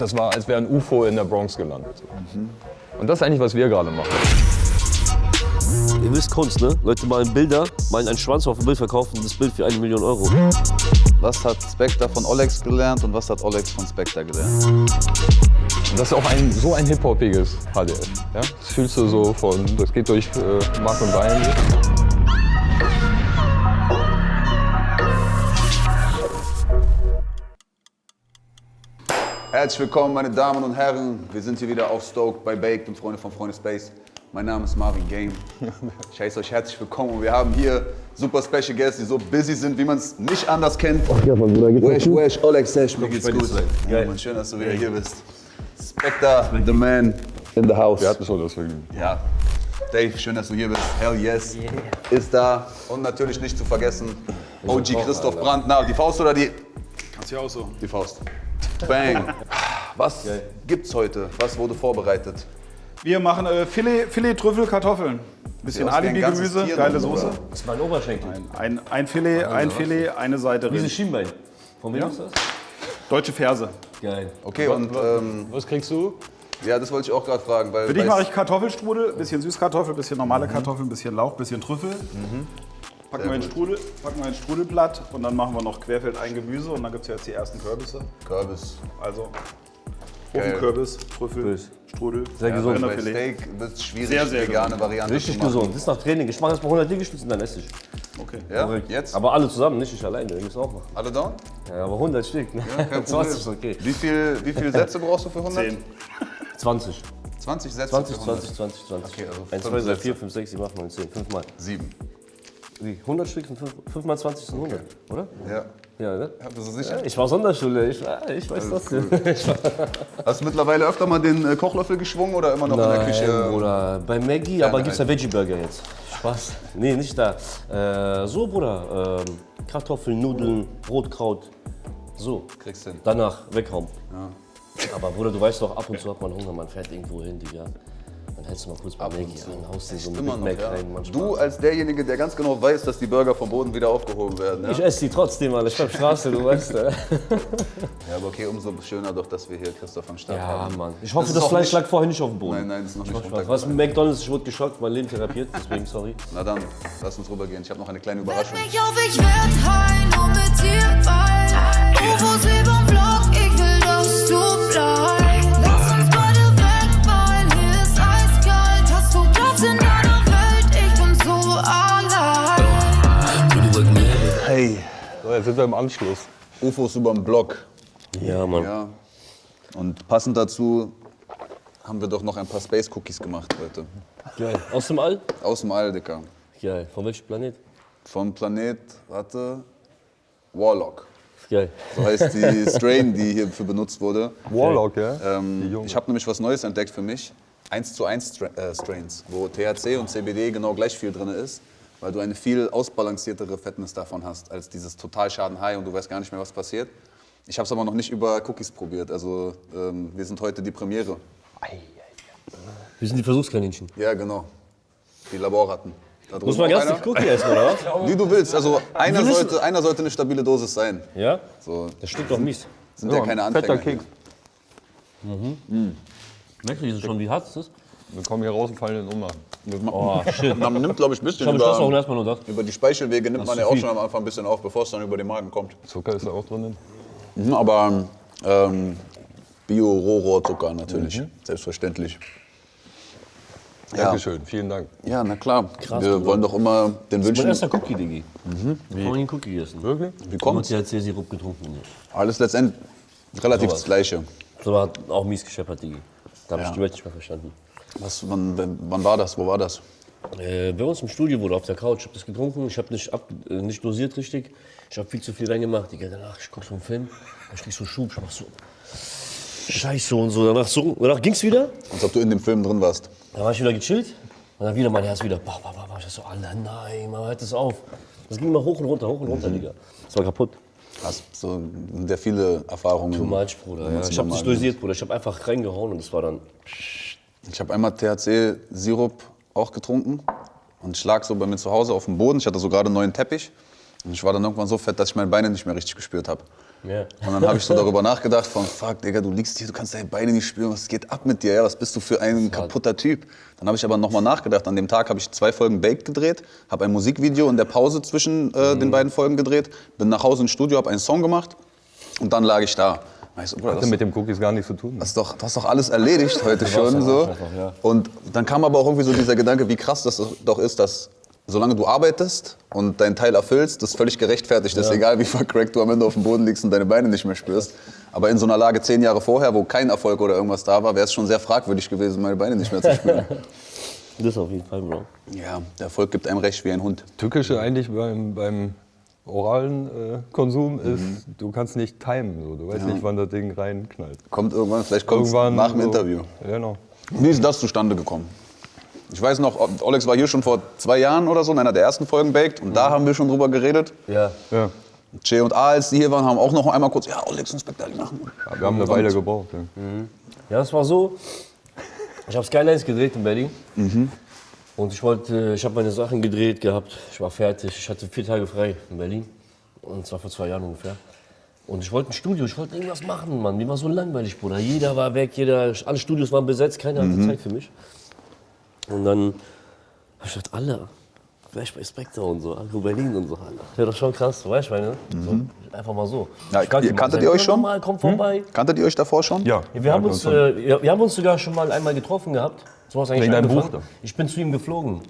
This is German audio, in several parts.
Das war, als wäre ein UFO in der Bronx gelandet. Und das ist eigentlich, was wir gerade machen. Ihr wisst Kunst, ne? Leute malen Bilder, malen einen Schwanz auf ein Bild, verkaufen das Bild für 1 Million Euro. Was hat Spectre von Olex gelernt und was hat Olex von Spectre gelernt? Und das ist auch so ein hip-hopiges HDF. Ja? Das fühlst du so das geht durch Mark und Bein. Herzlich willkommen, meine Damen und Herren. Wir sind hier wieder auf Stoke bei Baked und Freunde von Freunde Space. Mein Name ist Marvin Game. Ich heiße euch herzlich willkommen und wir haben hier super Special Guests, die so busy sind, wie man es nicht anders kennt. Wesh, Olex, mir geht's gut. Ja, Mann, schön, dass du wieder hier bist. Spectre, the man in the house. Wir hatten schon das Vergnügen. Ja. Dave, schön, dass du hier bist. Hell yes. Ist da. Und natürlich nicht zu vergessen, OG Christoph Brandt. Na, die Faust oder die? Kannst du ja auch so. Die Faust. Bang. Was gibt's heute? Was wurde vorbereitet? Wir machen Filet, Trüffel, Kartoffeln. Bisschen Alibi-Gemüse, geile Soße. Das ist mein Oberschenkel. Ein Filet, eine Seite Dieses Rind. Schienbein. Von wem ist das? Deutsche Ferse. Geil. Okay, und Was kriegst du? ja, das wollte ich auch gerade fragen. Weil Für dich mache ich Kartoffelstrudel, bisschen Süßkartoffel, bisschen normale Kartoffeln, bisschen Lauch, bisschen Trüffel. Packen wir in ein Strudelblatt und dann machen wir noch querfeldein Gemüse und dann gibt es ja jetzt die ersten Kürbisse. Kürbis. Also Geil. Ofenkürbis, Trüffel, Strudel. Sehr gesund. Bei Rinderfilet. Steak wird es schwierig, Sehr, sehr vegane gesund. Variante Richtig zu machen. gesund. Das ist nach Training. Ich mache erst mal 100 Liegestützen, dann esse ich. Okay. Ja, jetzt? Aber alle zusammen, nicht ich alleine. Wir müssen auch machen. Alle down? Ja, aber 100 Stück. Ne? Ja, kein 20 ist Problem. okay. Wie viele Sätze brauchst du für 100? 10. 20. 20 Sätze 20, für 100? 20, 20, 20. Okay, also 1, 5 2, 3, Sätze. 4, 5, 6, 7, 8, 9, 10. 5 Mal. 7. Wie? 100 Stück sind 5 mal 20 sind 100, oder? Ja. Ja, ne? Ja, bist du sicher? Ich war Sonderschule, ich weiß das. Hast du mittlerweile öfter mal den Kochlöffel geschwungen oder immer noch in der Küche? Bruder, bei Maggie, aber gibt's ja Veggie-Burger jetzt. Spaß. Nee, nicht da. So, Bruder, Kartoffeln, Nudeln, Brotkraut, so. Kriegst du hin. Danach weghauen. Ja. Aber Bruder, du weißt doch, ab und zu hat man Hunger, man fährt irgendwo hin, Digga. Dann hältst du mal kurz bei Maggie an, haust dir so einen Immer Big noch, Mac ja. rein. Manchmal. Du als derjenige, der ganz genau weiß, dass die Burger vom Boden wieder aufgehoben werden. Ja, Ich esse die trotzdem, Alter. Ich bleib Straße, du weißt. ja aber okay, umso schöner doch, dass wir hier Christoph am Start Ja, haben. Mann. Ich hoffe, ist das auch Fleisch nicht- lag vorher nicht auf dem Boden. Nein, das ist noch nicht Was runtergekommen. mit McDonalds, ich wurde geschockt, mein Leben therapiert, deswegen sorry. Na dann, lass uns rübergehen. Ich habe noch eine kleine Weck Überraschung. mich auf, ich werd high, nur mit dir, weil UFOs überm Block, ich will, dass du bleibst. Lass uns beide weg, weil hier ist eiskalt. Hast du Platz in deiner Welt, ich bin so allein. Hey, So, jetzt sind wir im Anschluss. UFOs überm Block. Ja, Mann. Ja. Und passend dazu haben wir doch noch ein paar Space Cookies gemacht heute. Geil. Aus dem All? Aus dem All, Dicker. Geil. Von welchem Planet? Vom Planet, Warlock. Geil. So heißt die Strain, die hierfür benutzt wurde. Warlock, ja? Die Junge. Ich habe nämlich was Neues entdeckt für mich. 1:1 Strains, wo THC und CBD genau gleich viel drin ist, weil du eine viel ausbalanciertere Fatness davon hast, als dieses Totalschaden-High und du weißt gar nicht mehr, was passiert. Ich habe es aber noch nicht über Cookies probiert, also wir sind heute die Premiere. Wir sind die Versuchskaninchen. Ja, genau. Die Laborratten. Da Muss drüben man auch ganz einer? den Cookie essen, oder was? Wie du willst, also einer Wie willst sollte eine stabile Dosis sein. Ja? So, Das stimmt doch mies. sind ja keine Fetter Anfänger. Keks. Merkst du schon, wie hart es ist? Wir kommen hier raus und fallen in Ohnmacht. Oh, shit. Man nimmt, glaube ich, ein bisschen Ich habe beschlossen, auch über, erstmal nur das. über die Speichelwege nimmt man ist ja zu auch viel. schon am Anfang ein bisschen auf, bevor es dann über den Magen kommt. Zucker ist da auch drin. Aber Bio-Rohrohrzucker natürlich, selbstverständlich. Ja. Dankeschön, vielen Dank. Ja, na klar. Krass, wir Bruder. wollen doch immer den Mein Wünschen. erster Cookie, Diggi. Wie? Vorhin einen Cookie gegessen. Wirklich? Wie Und kommt's? THC-Sirup getrunken. Alles letztendlich relativ Sowas. das Gleiche. Das war auch mies gescheppert, Diggi. Da habe ich Ja. die Welt nicht mehr verstanden. Wann war das? Wo war das? Bei uns im Studio wurde auf der Couch, ich habe das getrunken, ich habe nicht dosiert richtig. Ich habe viel zu viel reingemacht. Digga, danach, ich guck so einen Film, ich krieg so Schub, ich mach so Scheiße und so. Danach ging's wieder, Als ob du in dem Film drin warst. dann war ich wieder gechillt und dann wieder mein Herz wieder. Ich so, Alter, nein, man hört das auf. Das ging immer hoch und runter, Digga. Das war kaputt. Hast so sehr viele Erfahrungen. Too much, Bruder. Ja. Emotional Ich habe nicht Magen. dosiert, Bruder. Ich habe einfach reingehauen und das war dann. Ich habe einmal THC-Sirup auch getrunken und ich lag so bei mir zu Hause auf dem Boden. Ich hatte so gerade einen neuen Teppich und ich war dann irgendwann so fett, dass ich meine Beine nicht mehr richtig gespürt habe. Ja. Und dann habe ich so darüber nachgedacht von, fuck, Digga, du liegst hier, du kannst deine Beine nicht spüren, was geht ab mit dir, ja? Was bist du für ein kaputter Typ? Dann habe ich aber nochmal nachgedacht, an dem Tag habe ich 2 Folgen Baked gedreht, habe ein Musikvideo in der Pause zwischen den beiden Folgen gedreht, bin nach Hause ins Studio, habe einen Song gemacht und dann lag ich da. Ich so, Bruder, Hatte mit dem Cookies gar nichts zu tun. du hast doch alles erledigt heute schon. So. Und dann kam aber auch irgendwie so dieser Gedanke, wie krass das doch ist, dass solange du arbeitest und deinen Teil erfüllst, das völlig gerechtfertigt ist, egal wie vercrackt du am Ende auf dem Boden liegst und deine Beine nicht mehr spürst. Aber in so einer Lage 10 Jahre vorher, wo kein Erfolg oder irgendwas da war, wäre es schon sehr fragwürdig gewesen, meine Beine nicht mehr zu spüren. Das auf jeden Fall, Bro. Ja, der Erfolg gibt einem recht wie ein Hund. Tückische eigentlich beim oralen Konsum ist, du kannst nicht timen. So. Du weißt nicht, wann das Ding reinknallt. Kommt irgendwann, vielleicht kommt es nach dem so, Interview. Genau. Wie ist das zustande gekommen? Ich weiß noch, Olex war hier schon vor 2 Jahren oder so, in einer der ersten Folgen Baked. Und da haben wir schon drüber geredet. Ja. Ja. Che und A, als die hier waren, haben auch noch einmal kurz, ja, Olex und Spectre machen. Wir haben eine Weile gebraucht. Ja. Ja, das war so. Ich habe Skylines gedreht in Berlin. Und ich habe meine Sachen gedreht gehabt. Ich war fertig. Ich hatte 4 Tage frei in Berlin. Und zwar vor 2 Jahren ungefähr. Und ich wollte ein Studio, ich wollte irgendwas machen, Mann. Mir war so langweilig, Bruder. Jeder war weg, alle Studios waren besetzt, keiner hatte Zeit für mich. Und dann habe ich gedacht, alle, vielleicht bei Spectre und so, Agro Berlin und so, Alter. Wäre doch schon krass, weißt du, meine? So, einfach mal so. Ja, kanntet ihr euch schon? Mal, komm vorbei. Kanntet ihr euch davor schon? Ja. Wir haben uns sogar schon mal einmal getroffen gehabt. So was eigentlich Wegen deinem angefangen. Buch da. Ich bin zu ihm geflogen.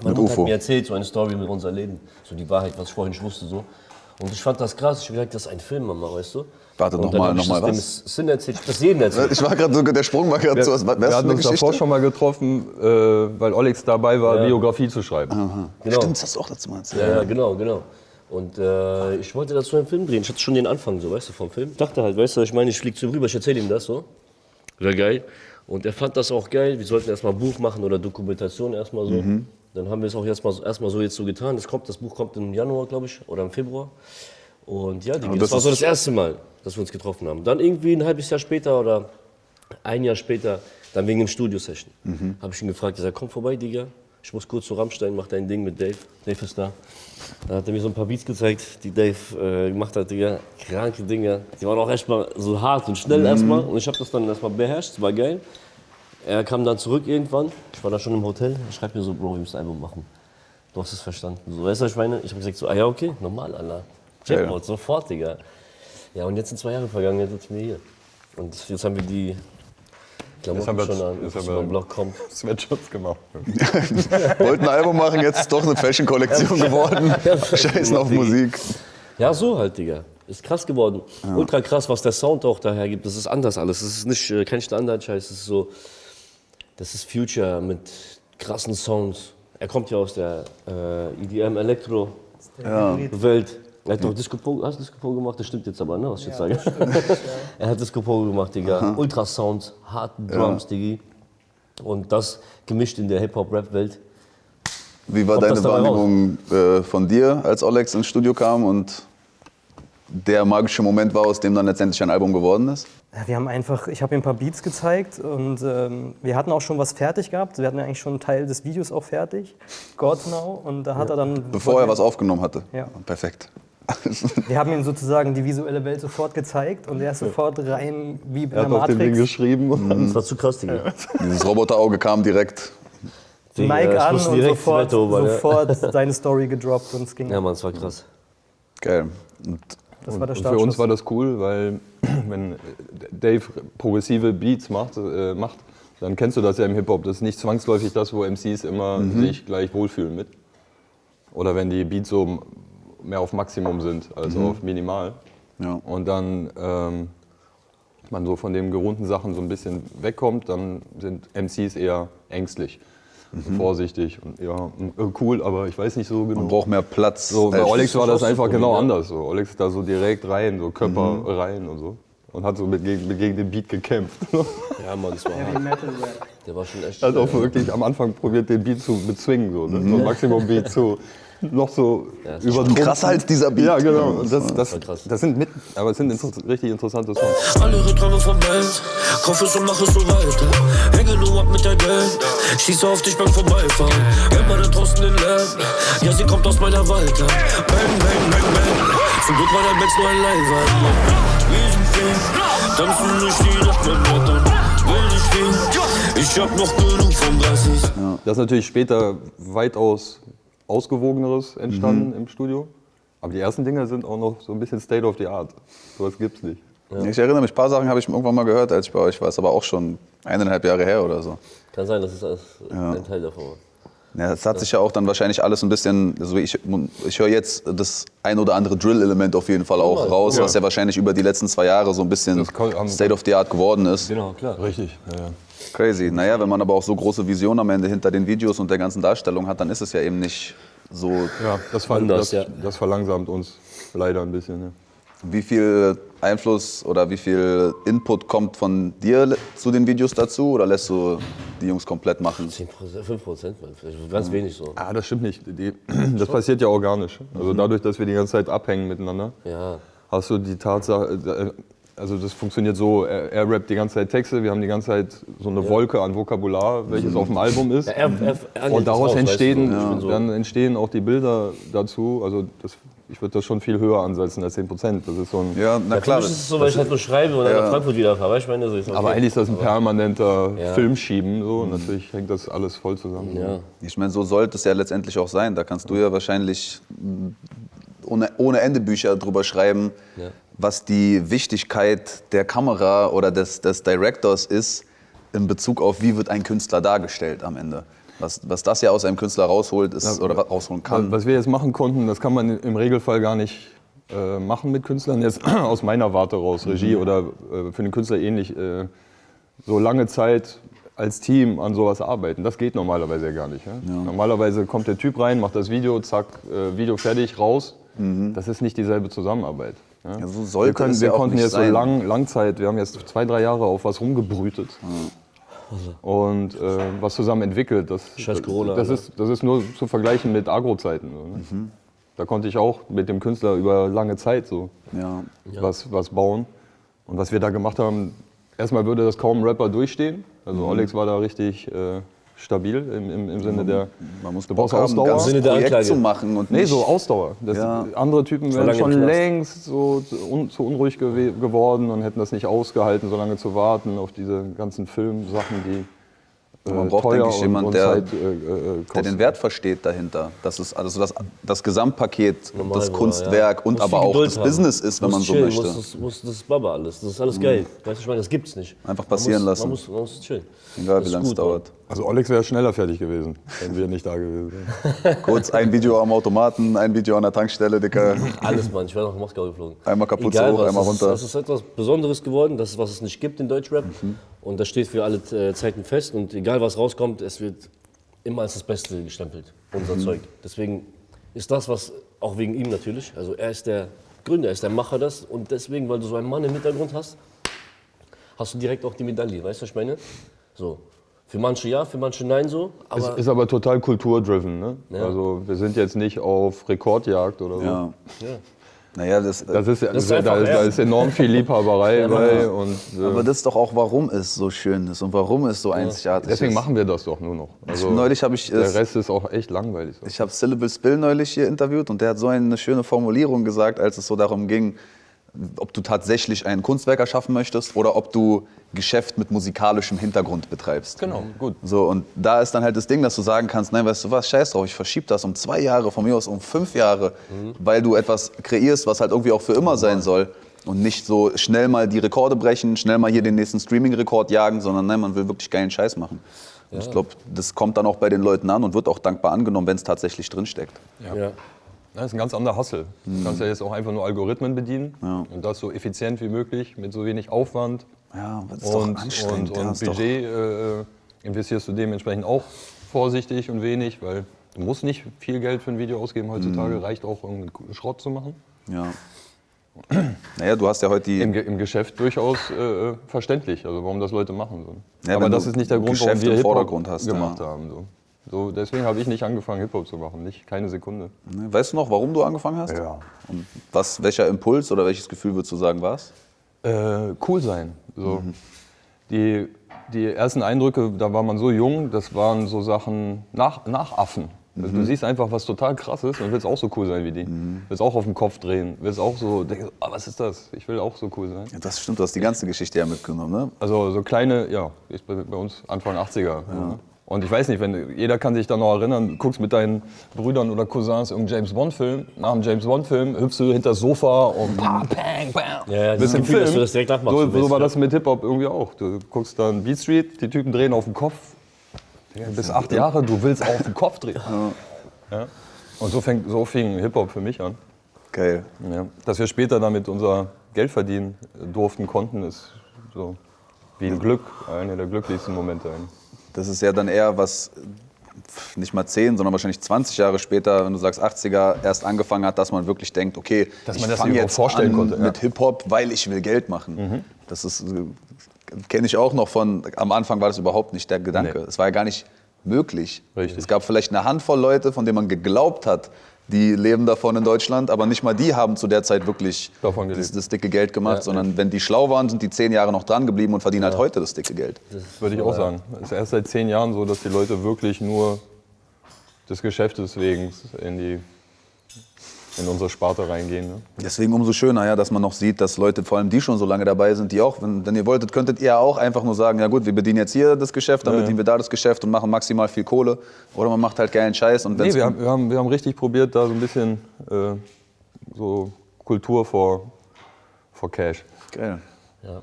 Mein Mit Bruder UFO. hat mir erzählt, so eine Story mit unser Leben. So die Wahrheit, was ich vorhin nicht wusste. So. Und ich fand das krass. Ich habe gesagt, das ist ein Film, Mama, weißt du? Warte, Und noch dann mal hab ich das was? dem Sinn erzählt. Ich hab das jedem erzählt. Ich war gerade so, der Sprung war gerade so. Was Wir ist hatten eine uns davor Geschichte? schon mal getroffen, weil Olex dabei war, Ja. Biografie zu schreiben. Genau. Stimmt, das hast du auch dazu mal erzählt. Ja, genau. Und ich wollte dazu einen Film drehen. Ich hatte schon den Anfang, so, weißt du, vom Film. Ich dachte halt, weißt du, ich meine, ich fliege zu ihm rüber, ich erzähle ihm das so. Wäre geil. Und er fand das auch geil. Wir sollten erstmal ein Buch machen oder Dokumentation erstmal so. Dann haben wir es auch erstmal so jetzt so getan. Das Buch kommt im Januar, glaube ich, oder im Februar. Und ja, das war so das erste Mal, dass wir uns getroffen haben. Dann irgendwie ein halbes Jahr später oder ein Jahr später, dann wegen dem Studio-Session, habe ich ihn gefragt, gesagt, komm vorbei, Digga. Ich muss kurz zu Rammstein, mach dein Ding mit Dave. Dave ist da. Dann hat er mir so ein paar Beats gezeigt, die Dave gemacht hat, Digga. Kranke Dinger. Die waren auch erstmal so hart und schnell erstmal. Und ich habe das dann erstmal beherrscht, das war geil. Er kam dann zurück irgendwann. Ich war da schon im Hotel. Er schreibt mir so, Bro, wir müssen ein Album machen. Du hast es verstanden. So, weißt du, was ich meine? Ich habe gesagt so, ah ja, okay, normal, Alter. Jackpot, sofort, Digga. Ja, und jetzt sind 2 Jahre vergangen, jetzt sitzen wir hier. Und jetzt haben wir die Klamotten schon an, jetzt was haben wir beim Blog kommt. Sweatshots gemacht. Wollten ein Album machen, jetzt ist doch eine Fashion-Kollektion geworden. Scheißen auf Musik. Ja, so halt, Digga. Ist krass geworden. Ultra krass, was der Sound auch daher gibt. Das ist anders alles. Das ist nicht kein Standard-Scheiß. Das ist so, das ist Future mit krassen Sounds. Er kommt ja aus der EDM Elektro-Welt. Er hat doch Disco Pogo, hast du Disco Pogo gemacht? Das stimmt jetzt aber, ne, was ich jetzt sage. Er hat Disco Pogo gemacht, Digga. Ultrasound, harte Drums, Diggi. Und das gemischt in der Hip-Hop-Rap-Welt. Wie war Kommt deine das dabei Wahrnehmung von dir, als Olex ins Studio kam und der magische Moment war, aus dem dann letztendlich ein Album geworden ist? Ja, ich habe ihm ein paar Beats gezeigt und wir hatten auch schon was fertig gehabt. Wir hatten eigentlich schon einen Teil des Videos auch fertig, God Now. Und da hat er dann... Bevor er was aufgenommen hatte? Ja. Perfekt. Wir haben ihm sozusagen die visuelle Welt sofort gezeigt und er ist sofort rein wie bei Er der hat auf dem Ding Matrix. geschrieben. Das war zu krass, Digga. Dieses Roboterauge kam direkt. Digga, Mic ich an musste und direkt sofort, ins Bett oben, ja. sofort seine Story gedroppt und es ging. Ja, Mann, es war krass. Geil. Und Das war der Und für uns Startschuss. war das cool, weil wenn Dave progressive Beats macht, dann kennst du das ja im Hip-Hop. Das ist nicht zwangsläufig das, wo MCs immer sich gleich wohlfühlen mit. Oder wenn die Beats so mehr auf Maximum sind als auf Minimal. Ja. Und dann man so von den gerunden Sachen so ein bisschen wegkommt, dann sind MCs eher ängstlich, vorsichtig und ja, cool, aber ich weiß nicht so genau. man braucht mehr Platz. So, bei Olex war das einfach genau ne? anders. So. Olex ist da so direkt rein, so Körper rein und so. Und hat so gegen den Beat gekämpft. Ja, Mann, das war hart. Metal Rap. Der war schon echt... Hat auch wirklich am Anfang probiert, den Beat zu bezwingen. So, ne? So Maximum Beat zu noch so übertrumpfen. Krasser als dieser Beat. Ja, genau. Und das krass. sind aber es sind richtig interessante Songs. Alle Rückrahmen vom Band, kauf es und mach es so weiter. Hänge nur ab mit der Gang, schieße auf dich beim Vorbeifahren. Immer da draußen den Lärm, ja sie kommt aus meiner Waldland. Bang, bang, bang, bang, zum Glück war der Benz nur ein Leihwagen. Wir sind fähig, tanzen durch die Nacht mit Blättern. Will nicht stehen, ich hab noch genug vom 30. Das ist natürlich später weitaus Ausgewogeneres entstanden im Studio. Aber die ersten Dinger sind auch noch so ein bisschen State of the Art. Sowas gibt's nicht. Ja. Ich erinnere mich, ein paar Sachen habe ich irgendwann mal gehört, als ich bei euch war. Ist aber auch schon 1,5 Jahre her oder so. Kann sein, dass es ein Teil davon war. Ja, das hat sich ja auch dann wahrscheinlich alles ein bisschen, also ich höre jetzt das ein oder andere Drill-Element auf jeden Fall auch raus, was ja wahrscheinlich über die letzten 2 Jahre so ein bisschen State of the Art geworden ist. Genau, klar. Richtig. Ja. Crazy. Naja, wenn man aber auch so große Visionen am Ende hinter den Videos und der ganzen Darstellung hat, dann ist es ja eben nicht so. Ja, das verlangsamt uns leider ein bisschen. Ja. Wie viel Einfluss oder wie viel Input kommt von dir zu den Videos dazu oder lässt du die Jungs komplett machen? 10%, 5%, ganz wenig so. Ah, das stimmt nicht. Das passiert ja organisch. Also dadurch, dass wir die ganze Zeit abhängen miteinander, hast du die Tatsache, also das funktioniert so, er rappt die ganze Zeit Texte, wir haben die ganze Zeit so eine Wolke an Vokabular, welches auf dem Album ist. Und daraus entstehen entstehen auch die Bilder dazu. Also ich würde das schon viel höher ansetzen als 10%. Das ist so ein na klar. Das ist so, weil ich halt nur schreibe und dann nach Frankfurt wieder fahre. Weißt du, meine, so ist okay. Aber eigentlich ist das ein permanenter Filmschieben. So. Und natürlich hängt das alles voll zusammen. Ja. Ich meine, so sollte es ja letztendlich auch sein. Da kannst du ja wahrscheinlich ohne Ende Bücher drüber schreiben, was die Wichtigkeit der Kamera oder des Directors ist in Bezug auf, wie wird ein Künstler dargestellt am Ende. Was das ja aus einem Künstler rausholt ist, oder rausholen kann. Was wir jetzt machen konnten, das kann man im Regelfall gar nicht machen mit Künstlern. Jetzt aus meiner Warte raus, Regie oder für den Künstler ähnlich, so lange Zeit als Team an sowas arbeiten. Das geht normalerweise ja gar nicht. Ja? Normalerweise kommt der Typ rein, macht das Video, zack, Video fertig, raus. Das ist nicht dieselbe Zusammenarbeit. Ja? Ja, so sollte es ja auch konnten nicht jetzt sein. so Langzeit, wir haben jetzt 2-3 Jahre auf was rumgebrütet. Und was zusammen entwickelt. Das ist nur zu vergleichen mit Agro-Zeiten. So, ne? Da konnte ich auch mit dem Künstler über lange Zeit so was bauen. Und was wir da gemacht haben, erstmal würde das kaum ein Rapper durchstehen. Also Olex war da richtig stabil im Sinne der, Man muss du brauchst Bock haben, Ausdauer. ein ganzes Sinne der Projekt Anklage. zu machen. Und Nee, nicht, so Ausdauer. Andere Typen wären lange schon im Knast. längst so zu unruhig geworden und hätten das nicht ausgehalten, so lange zu warten auf diese ganzen Filmsachen, die man braucht, teuer denke ich, jemand, der Zeit der kosten. den Wert versteht dahinter. Das ist also das Gesamtpaket, Normal, das Bruder, Kunstwerk und Musst aber viel auch Geduld das haben. Business ist, wenn man Musst so chillen, möchte. Das ist Baba alles. Das ist alles geil. Weißt du, ich meine, das gibt's nicht. Einfach passieren Man lassen. muss chillen. Egal, Das wie ist lange es gut, dauert. Also Olex wäre schneller fertig gewesen, wenn wir nicht da gewesen wären. Kurz ein Video am Automaten, ein Video an der Tankstelle, Dicker. Alles, Mann. Ich wäre nach Moskau geflogen. Einmal Kapuze Egal hoch, was, einmal runter. Das ist etwas Besonderes geworden. Das ist, was es nicht gibt in Deutschrap. Und das steht für alle Zeiten fest. Und egal, was rauskommt, es wird immer als das Beste gestempelt, unser Zeug. Deswegen ist das, was, auch wegen ihm natürlich, also er ist der Gründer, er ist der Macher das. Und deswegen, weil du so einen Mann im Hintergrund hast, hast du direkt auch die Medaille. Weißt du, was ich meine? So. Für manche ja, für manche nein so. Aber Ist aber total kulturdriven. Ne? Ja. Also wir sind jetzt nicht auf Rekordjagd oder so. Ja. Naja, Das ist, ist da einfach, ist enorm viel Liebhaberei bei. Und, aber das ist doch auch, warum es so schön ist und warum es so einzigartig deswegen ist. machen wir das doch nur noch. Also Neulich habe ich der Rest ist auch echt langweilig. Ich habe Syllable Spill neulich hier interviewt und der hat so eine schöne Formulierung gesagt, als es so darum ging, ob du tatsächlich ein Kunstwerk erschaffen möchtest oder ob du Geschäft mit musikalischem Hintergrund betreibst. Genau, gut. So, und da ist dann halt das Ding, dass du sagen kannst, nein, weißt du was, scheiß drauf, ich verschiebe das um 2 Jahre, von mir aus um 5 Jahre, weil du etwas kreierst, was halt irgendwie auch für immer sein soll. Und nicht so schnell mal die Rekorde brechen, schnell mal hier den nächsten Streaming-Rekord jagen, sondern nein, man will wirklich geilen Scheiß machen. Und ich glaube, das kommt dann auch bei den Leuten an und wird auch dankbar angenommen, wenn es tatsächlich drinsteckt. ja. Das ist ein ganz anderer Hustle. Du kannst ja jetzt auch einfach nur Algorithmen bedienen und das so effizient wie möglich, mit so wenig Aufwand Ja, das ist doch anstrengend. und ja, ist doch- Budget investierst du dementsprechend auch vorsichtig und wenig, weil du musst nicht viel Geld für ein Video ausgeben heutzutage, reicht auch irgendeinen Schrott zu machen. Ja. Naja, du hast ja heute die... Im Geschäft durchaus verständlich, also warum das Leute machen. So. Ja, Aber wenn das du ist nicht der Grund, warum Geschäft wir im Hip-Hop Vordergrund hast, gemacht ja. haben. So. So, deswegen habe ich nicht angefangen, Hip-Hop zu machen. Keine Sekunde. Weißt du noch, warum du angefangen hast? Ja. Und welcher Impuls oder welches Gefühl würdest du sagen war es? Cool sein. So. Die ersten Eindrücke, da war man so jung, das waren so Sachen nachaffen. Du siehst einfach, was total krass ist und willst auch so cool sein wie die. Willst auch auf den Kopf drehen. Willst auch so denken, was ist das? Ich will auch so cool sein. Ja, das stimmt, du hast die ganze Geschichte ja mitgenommen, ne? Also so kleine, ja, ist bei uns Anfang 80er. Ja. Und ich weiß nicht, jeder kann sich da noch erinnern, du guckst mit deinen Brüdern oder Cousins irgendeinen James-Bond-Film. Nach dem James-Bond-Film hüpfst du hinter das Sofa und bang, bang. Ja, Bist das im Gefühl, dass Film. du das direkt nachmachst. So war das mit Hip-Hop irgendwie auch. Du guckst dann Beat Street, die Typen drehen auf den Kopf. Du bist 8 Jahre, du willst auf den Kopf drehen. Ja. Und so fing Hip-Hop für mich an. Geil. Ja. Dass wir später damit unser Geld verdienen konnten, ist so wie ein Glück, einer der glücklichsten Momente. Das ist ja dann eher was, nicht mal 10, sondern wahrscheinlich 20 Jahre später, wenn du sagst 80er, erst angefangen hat, dass man wirklich denkt, okay, Dass man ich das fange überhaupt jetzt vorstellen an konnte, ja. mit Hip-Hop, weil ich will Geld machen. Das ist, kenne ich auch noch am Anfang war das überhaupt nicht der Gedanke. Nee. Es war ja gar nicht möglich. Richtig. Es gab vielleicht eine Handvoll Leute, von denen man geglaubt hat, die leben davon in Deutschland, aber nicht mal die haben zu der Zeit wirklich Davon gelebt. das dicke Geld gemacht, sondern wenn die schlau waren, sind die 10 Jahre noch dran geblieben und verdienen halt heute das dicke Geld. Würde ich auch sagen. Es ist erst seit 10 Jahren so, dass die Leute wirklich nur des Geschäftes wegen in unsere Sparte reingehen. Ne? Deswegen umso schöner, ja, dass man noch sieht, dass Leute, vor allem die schon so lange dabei sind, die auch, wenn ihr wolltet, könntet ihr auch einfach nur sagen, ja gut, wir bedienen jetzt hier das Geschäft, dann bedienen wir da das Geschäft und machen maximal viel Kohle. Oder man macht halt geilen Scheiß. Und Nee, wir haben richtig probiert, da so ein bisschen so Kultur vor Cash. Geil.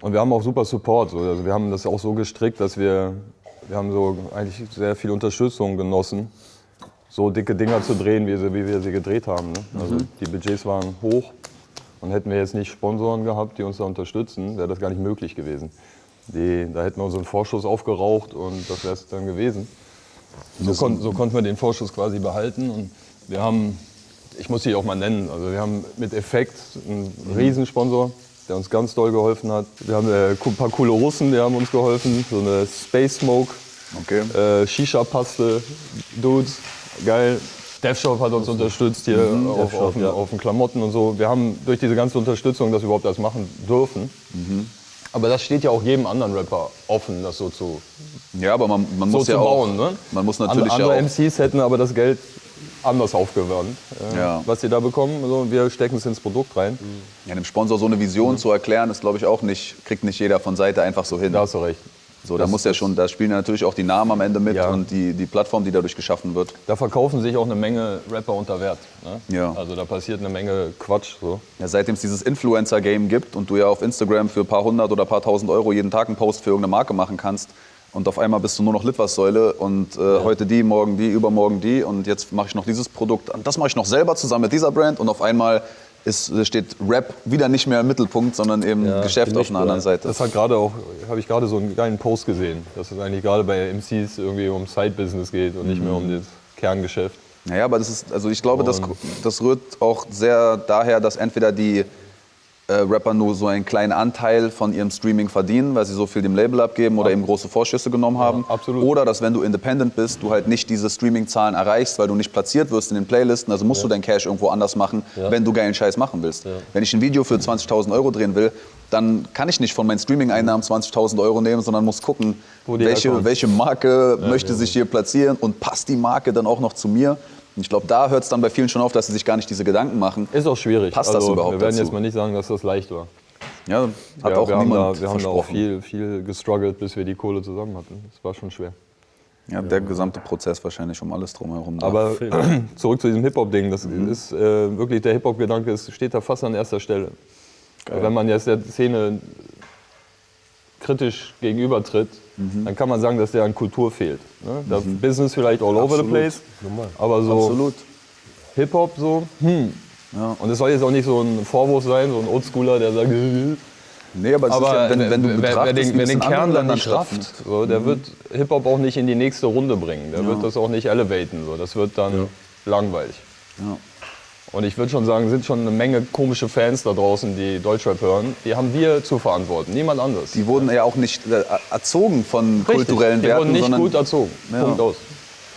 Und wir haben auch super Support. So. Also wir haben das auch so gestrickt, dass wir haben so eigentlich sehr viel Unterstützung genossen, so dicke Dinger zu drehen, wie wir sie gedreht haben. Ne? Also die Budgets waren hoch und hätten wir jetzt nicht Sponsoren gehabt, die uns da unterstützen, wäre das gar nicht möglich gewesen. Da hätten wir so einen Vorschuss aufgeraucht und das wäre es dann gewesen. So konnten wir den Vorschuss quasi behalten und wir haben, ich muss die auch mal nennen, also wir haben mit Effekt einen Riesensponsor, der uns ganz doll geholfen hat. Wir haben ein paar coole Russen, die haben uns geholfen, so eine Space Smoke, Okay. Shisha-Paste, Dudes, geil. DevShop hat uns unterstützt hier auf den Klamotten und so. Wir haben durch diese ganze Unterstützung das überhaupt erst machen dürfen. Aber das steht ja auch jedem anderen Rapper offen, das so zu Ja, aber man muss zu ja auch, bauen. Ne? man muss natürlich andere ja auch, MCs hätten aber das Geld anders aufgewandt, Ja. was sie da bekommen. Also wir stecken es ins Produkt rein. ja, dem Sponsor so eine Vision zu erklären, ist glaube ich auch nicht, kriegt nicht jeder von Seite einfach so hin. Da hast du recht. So, da muss ja schon, da spielen ja natürlich auch die Namen am Ende mit Ja. und die Plattform, die dadurch geschaffen wird. Da verkaufen sich auch eine Menge Rapper unter Wert. Ne? Ja. Also da passiert eine Menge Quatsch. So. Ja, seitdem es dieses Influencer-Game gibt und du ja auf Instagram für ein paar hundert oder ein paar tausend Euro jeden Tag einen Post für irgendeine Marke machen kannst und auf einmal bist du nur noch Litfaßsäule und heute die, morgen die, übermorgen die und jetzt mache ich noch dieses Produkt und das mache ich noch selber zusammen mit dieser Brand und auf einmal steht Rap wieder nicht mehr im Mittelpunkt, sondern eben Geschäft auf einer anderen Seite. Das hat habe ich gerade so einen geilen Post gesehen, dass es eigentlich gerade bei MCs irgendwie um Side-Business geht und nicht mehr um das Kerngeschäft. Naja, aber das ist, also ich glaube, das rührt auch sehr daher, dass entweder die Rapper nur so einen kleinen Anteil von ihrem Streaming verdienen, weil sie so viel dem Label abgeben oder eben große Vorschüsse genommen haben. absolut. Oder dass, wenn du independent bist, du halt nicht diese Streaming-Zahlen erreichst, weil du nicht platziert wirst in den Playlisten. Also musst du dein Cash irgendwo anders machen, wenn du geilen Scheiß machen willst. Wenn ich ein Video für 20.000 Euro drehen will, dann kann ich nicht von meinen Streaming-Einnahmen 20.000 Euro nehmen, sondern muss gucken, Wo die welche Marke möchte sich hier platzieren und passt die Marke dann auch noch zu mir. Und ich glaube, da hört es dann bei vielen schon auf, dass sie sich gar nicht diese Gedanken machen. Ist auch schwierig. Passt das überhaupt Wir werden dazu? jetzt mal nicht sagen, dass das leicht war. Ja, hat auch wir haben niemand da auch versprochen. viel gestruggelt, bis wir die Kohle zusammen hatten. Das war schon schwer. Ja, der gesamte Prozess wahrscheinlich um alles drumherum. Aber zurück zu diesem Hip-Hop-Ding. Das ist wirklich, der Hip-Hop-Gedanke steht da fast an erster Stelle. Wenn man jetzt der Szene kritisch gegenübertritt, dann kann man sagen, dass der an Kultur fehlt. Ne? Das Business vielleicht all over the place, aber so Absolut. Hip-Hop so, Ja. Und es soll jetzt auch nicht so ein Vorwurf sein, so ein Oldschooler, der sagt, Nee, aber, es ist ja, wenn du betrachtest, wer den Kern dann nicht stattfindet. schafft, so, der wird Hip-Hop auch nicht in die nächste Runde bringen. Der wird das auch nicht elevaten. So. Das wird dann langweilig. Ja. Und ich würde schon sagen, sind schon eine Menge komische Fans da draußen, die Deutschrap hören. Die haben wir zu verantworten, niemand anderes. Die wurden ja auch nicht erzogen von Richtig, kulturellen die Werten, wurden nicht sondern gut erzogen. Ja. Punkt aus.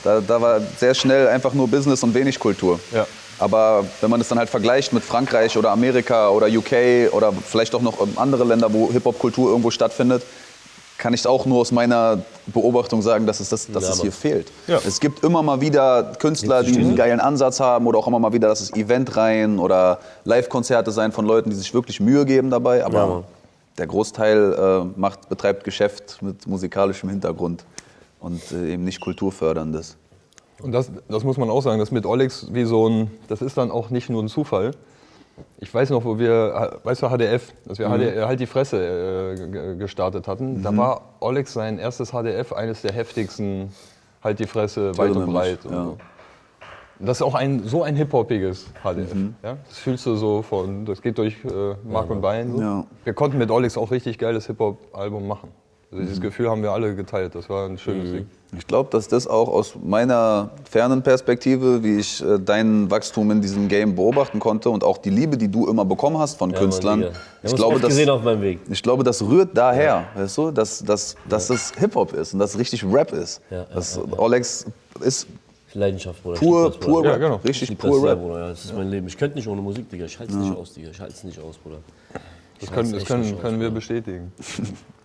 Da war sehr schnell einfach nur Business und wenig Kultur. Ja. Aber wenn man das dann halt vergleicht mit Frankreich oder Amerika oder UK oder vielleicht auch noch andere Länder, wo Hip-Hop-Kultur irgendwo stattfindet, kann ich auch nur aus meiner Beobachtung sagen, dass es hier fehlt. Ja. Es gibt immer mal wieder Künstler, die einen geilen Ansatz haben oder auch immer mal wieder, dass es Eventreihen oder Live-Konzerte sein von Leuten, die sich wirklich Mühe geben dabei. Aber der Großteil betreibt Geschäft mit musikalischem Hintergrund und eben nicht kulturförderndes. Und das muss man auch sagen, das mit Olex wie so ein, das ist dann auch nicht nur ein Zufall. Ich weiß noch, wo wir, weißt du, HDF, dass wir halt die Fresse gestartet hatten. Da war Olex sein erstes HDF, eines der heftigsten, halt die Fresse, weit und breit. Und so. Und das ist auch so ein hip-hoppiges HDF. Ja? Das fühlst du so das geht durch Mark und Bein. So. Ja. Wir konnten mit Olex auch richtig geiles Hip-Hop-Album machen. Also dieses Gefühl haben wir alle geteilt, das war ein schönes Ding. Ich glaube, dass das auch aus meiner fernen Perspektive, wie ich dein Wachstum in diesem Game beobachten konnte und auch die Liebe, die du immer bekommen hast von Künstlern, ich glaube, gesehen auf meinem Weg. Ich glaube, das rührt daher, weißt du, dass das Hip-Hop ist und dass richtig Rap ist. Olex ist Leidenschaft, Bruder. pur Ja, Rap, genau. richtig pur Rap. Bruder. Ja, das ist mein Leben. Ich könnte nicht ohne Musik, Digga. Ich halte es nicht aus, Digga. Ich halte es nicht aus, Bruder. Das können wir bestätigen.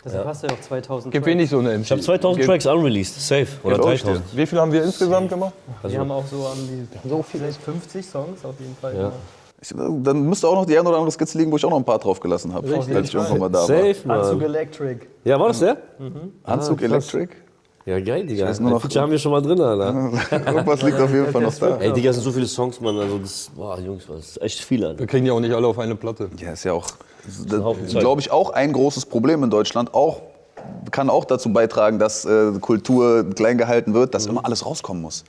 Deshalb hast du ja auch 2000 Gibt wenig so eine MC. Ich habe 2000 Tracks unreleased, safe. Oder 3000. Wie viel haben wir insgesamt gemacht? Wir haben auch so vielleicht 50 Songs auf jeden Fall. Ja. Dann müsste auch noch die ein oder andere Skizze liegen, wo ich auch noch ein paar drauf gelassen habe, als ich irgendwann mal da war. Safe, Anzug Mann. Electric. Ja, war das der? Anzug Electric? Ja, geil, Digga. weiß nur noch- Ein Feature haben wir schon mal drin, Alter. Irgendwas liegt auf jeden Fall noch da. Ey, Digga, es sind so viele Songs, Mann. Also, das, boah, Jungs, das ist echt viel, Alter. Wir kriegen die auch nicht alle auf eine Platte. Ja, ist ja auch, Haufen Zeug. glaube ich, auch ein großes Problem in Deutschland. Kann auch dazu beitragen, dass Kultur klein gehalten wird, dass immer alles rauskommen muss.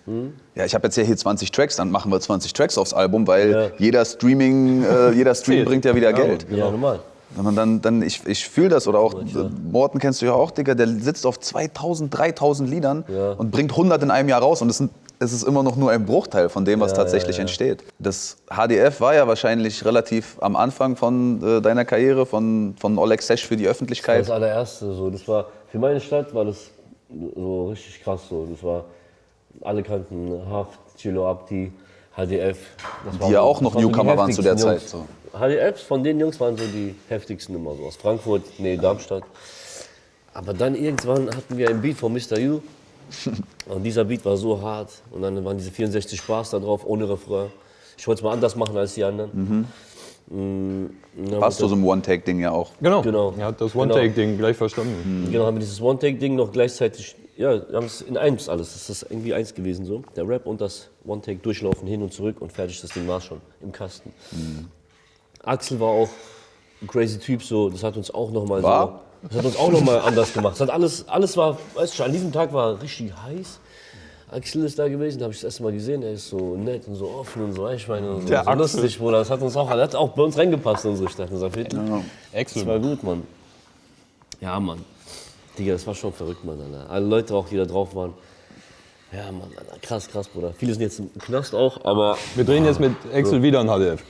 Ja, ich habe jetzt hier 20 Tracks, dann machen wir 20 Tracks aufs Album, weil jeder Stream bringt ja wieder Geld. Ja, normal. Sondern ich fühle das, oder auch, Morten kennst du ja auch, Digga, der sitzt auf 2000, 3000 Liedern und bringt 100 in einem Jahr raus und es ist immer noch nur ein Bruchteil von dem, was tatsächlich entsteht. Das HDF war ja wahrscheinlich relativ am Anfang von deiner Karriere, von Olex Sesh für die Öffentlichkeit. Das allererste, so. Das war, für meine Stadt war das so richtig krass, so. Das war, alle kannten Haft, Chilo Abdi, HDF. Das Die ja auch noch das waren so die Newcomer waren zu der heftigsten Zeit. Jungs. So. HDFs von den Jungs waren so die heftigsten immer so. Aus Frankfurt, nee, Darmstadt. Aber dann irgendwann hatten wir einen Beat von Mr. You. Und dieser Beat war so hart. Und dann waren diese 64 Bars da drauf, ohne Refrain. Ich wollte es mal anders machen als die anderen. Passt zu so einem One-Take-Ding ja auch. Genau. Er hat das One-Take-Ding gleich verstanden. Genau, haben wir dieses One-Take-Ding noch gleichzeitig, ja, wir haben es in eins alles. Das ist irgendwie eins gewesen so. Der Rap und das One-Take durchlaufen hin und zurück und fertig, das Ding war schon im Kasten. Axel war auch ein crazy Typ, so, das hat uns auch nochmal so, das hat uns auch noch mal anders gemacht. Das hat alles war, weißt du, an diesem Tag war richtig heiß. Axel ist da gewesen, da habe ich das erste Mal gesehen, er ist so nett und so offen und so, ich meine, so lustig, Bruder. Das hat uns auch, das hat auch bei uns reingepasst, unsere Stadt. Das war gut, Mann. Ja, Mann. Digga, das war schon verrückt, Mann. Alter. Alle Leute auch, die da drauf waren. Ja, Mann, Alter. Krass, Bruder. Viele sind jetzt im Knast auch, aber Wir drehen jetzt mit Axel wieder ein HDF.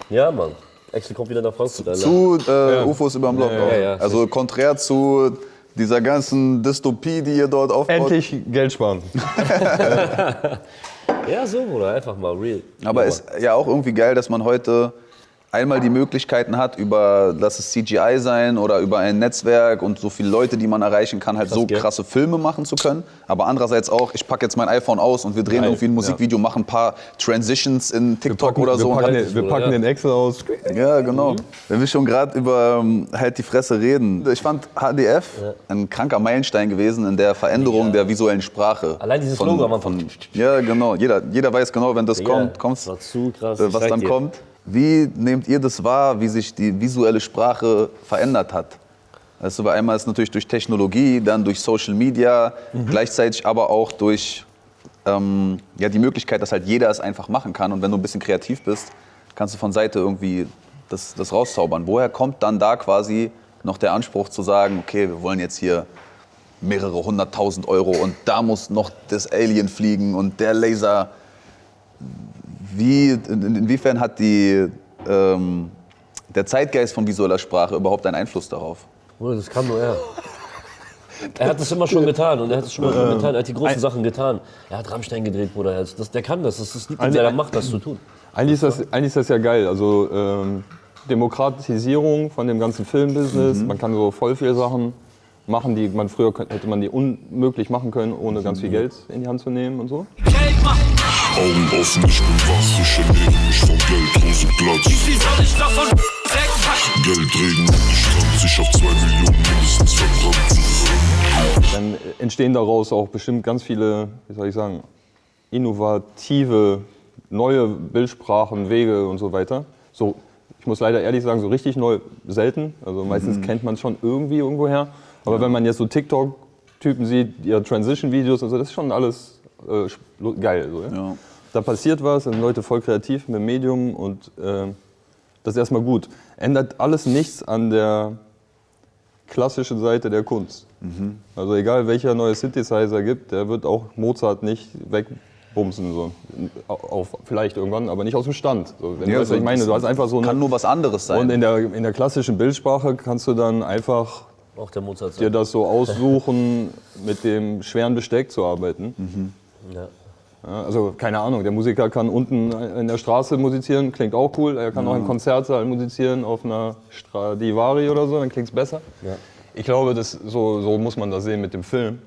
ja, Mann. Axel kommt wieder nach Frankfurt, Alter. Zu UFOs überm Block auch. ja, also konträr zu dieser ganzen Dystopie, die ihr dort aufbaut. Endlich Geld sparen. Ja, so, Bruder. Einfach mal real. Aber es ist ja auch irgendwie geil, dass man heute einmal die Möglichkeiten hat, lass es CGI sein oder über ein Netzwerk und so viele Leute, die man erreichen kann, halt so gell? krasse Filme machen zu können. Aber andererseits auch, ich packe jetzt mein iPhone aus und wir drehen irgendwie ein Musikvideo, machen ein paar Transitions in TikTok oder so. Wir packen den Excel aus. Ja, genau. Wenn wir schon gerade über halt die Fresse reden. Ich fand HDF ein kranker Meilenstein gewesen in der Veränderung der visuellen Sprache. Allein dieses Logo am Anfang. Ja, genau. Jeder weiß genau, wenn das Ja, kommt, das war zu krass. Ich was sag dann dir. kommt. Wie nehmt ihr das wahr, wie sich die visuelle Sprache verändert hat? Also einmal ist natürlich durch Technologie, dann durch Social Media, gleichzeitig aber auch durch die Möglichkeit, dass halt jeder es einfach machen kann. Und wenn du ein bisschen kreativ bist, kannst du von Seite irgendwie das rauszaubern. Woher kommt dann da quasi noch der Anspruch zu sagen, okay, wir wollen jetzt hier mehrere 100.000 Euro und da muss noch das Alien fliegen und der Laser. Inwiefern hat der Zeitgeist von visueller Sprache überhaupt einen Einfluss darauf? Bruder, das kann nur er. Er hat das immer schon getan und er hat es schon mal schon getan. Er hat die großen Sachen getan. Er hat Rammstein gedreht, Bruder. Der kann das. Das liegt in seiner Macht, das zu tun. Eigentlich ist das ja geil. Also Demokratisierung von dem ganzen Filmbusiness. Man kann so voll viele Sachen machen, die man früher hätte man die unmöglich machen können, ohne ganz viel Geld in die Hand zu nehmen und so. Augen offen, ich bin wach, ich ernähre mich von Geld, Hose Platz. Wie soll ich davon wegpacken? Geldregen, ich tanze, ich auf 2 Millionen mindestens verbrannt. Dann entstehen daraus auch bestimmt ganz viele, wie soll ich sagen, innovative, neue Bildsprachen, Wege und so weiter. So, ich muss leider ehrlich sagen, so richtig neu selten. Also meistens kennt man es schon irgendwie irgendwoher. Aber wenn man jetzt so TikTok-Typen sieht, ihre Transition-Videos und so, das ist schon alles geil. So, ja? Ja. Da passiert was, sind Leute voll kreativ mit dem Medium und das ist erstmal gut. Ändert alles nichts an der klassischen Seite der Kunst. Also egal welcher neue Synthesizer gibt, der wird auch Mozart nicht wegbumsen. So. Auch vielleicht irgendwann, aber nicht aus dem Stand. So, wenn du weißt, was ich meine, du hast einfach so kann nur was anderes sein. Und in der klassischen Bildsprache kannst du dann einfach Auch der Mozart. dir das so aussuchen, mit dem schweren Besteck zu arbeiten. Ja. Ja, also keine Ahnung, der Musiker kann unten in der Straße musizieren, klingt auch cool. Er kann auch im Konzertsaal musizieren auf einer Stradivari oder so, dann klingt es besser. Ja. Ich glaube, so muss man das sehen mit dem Film.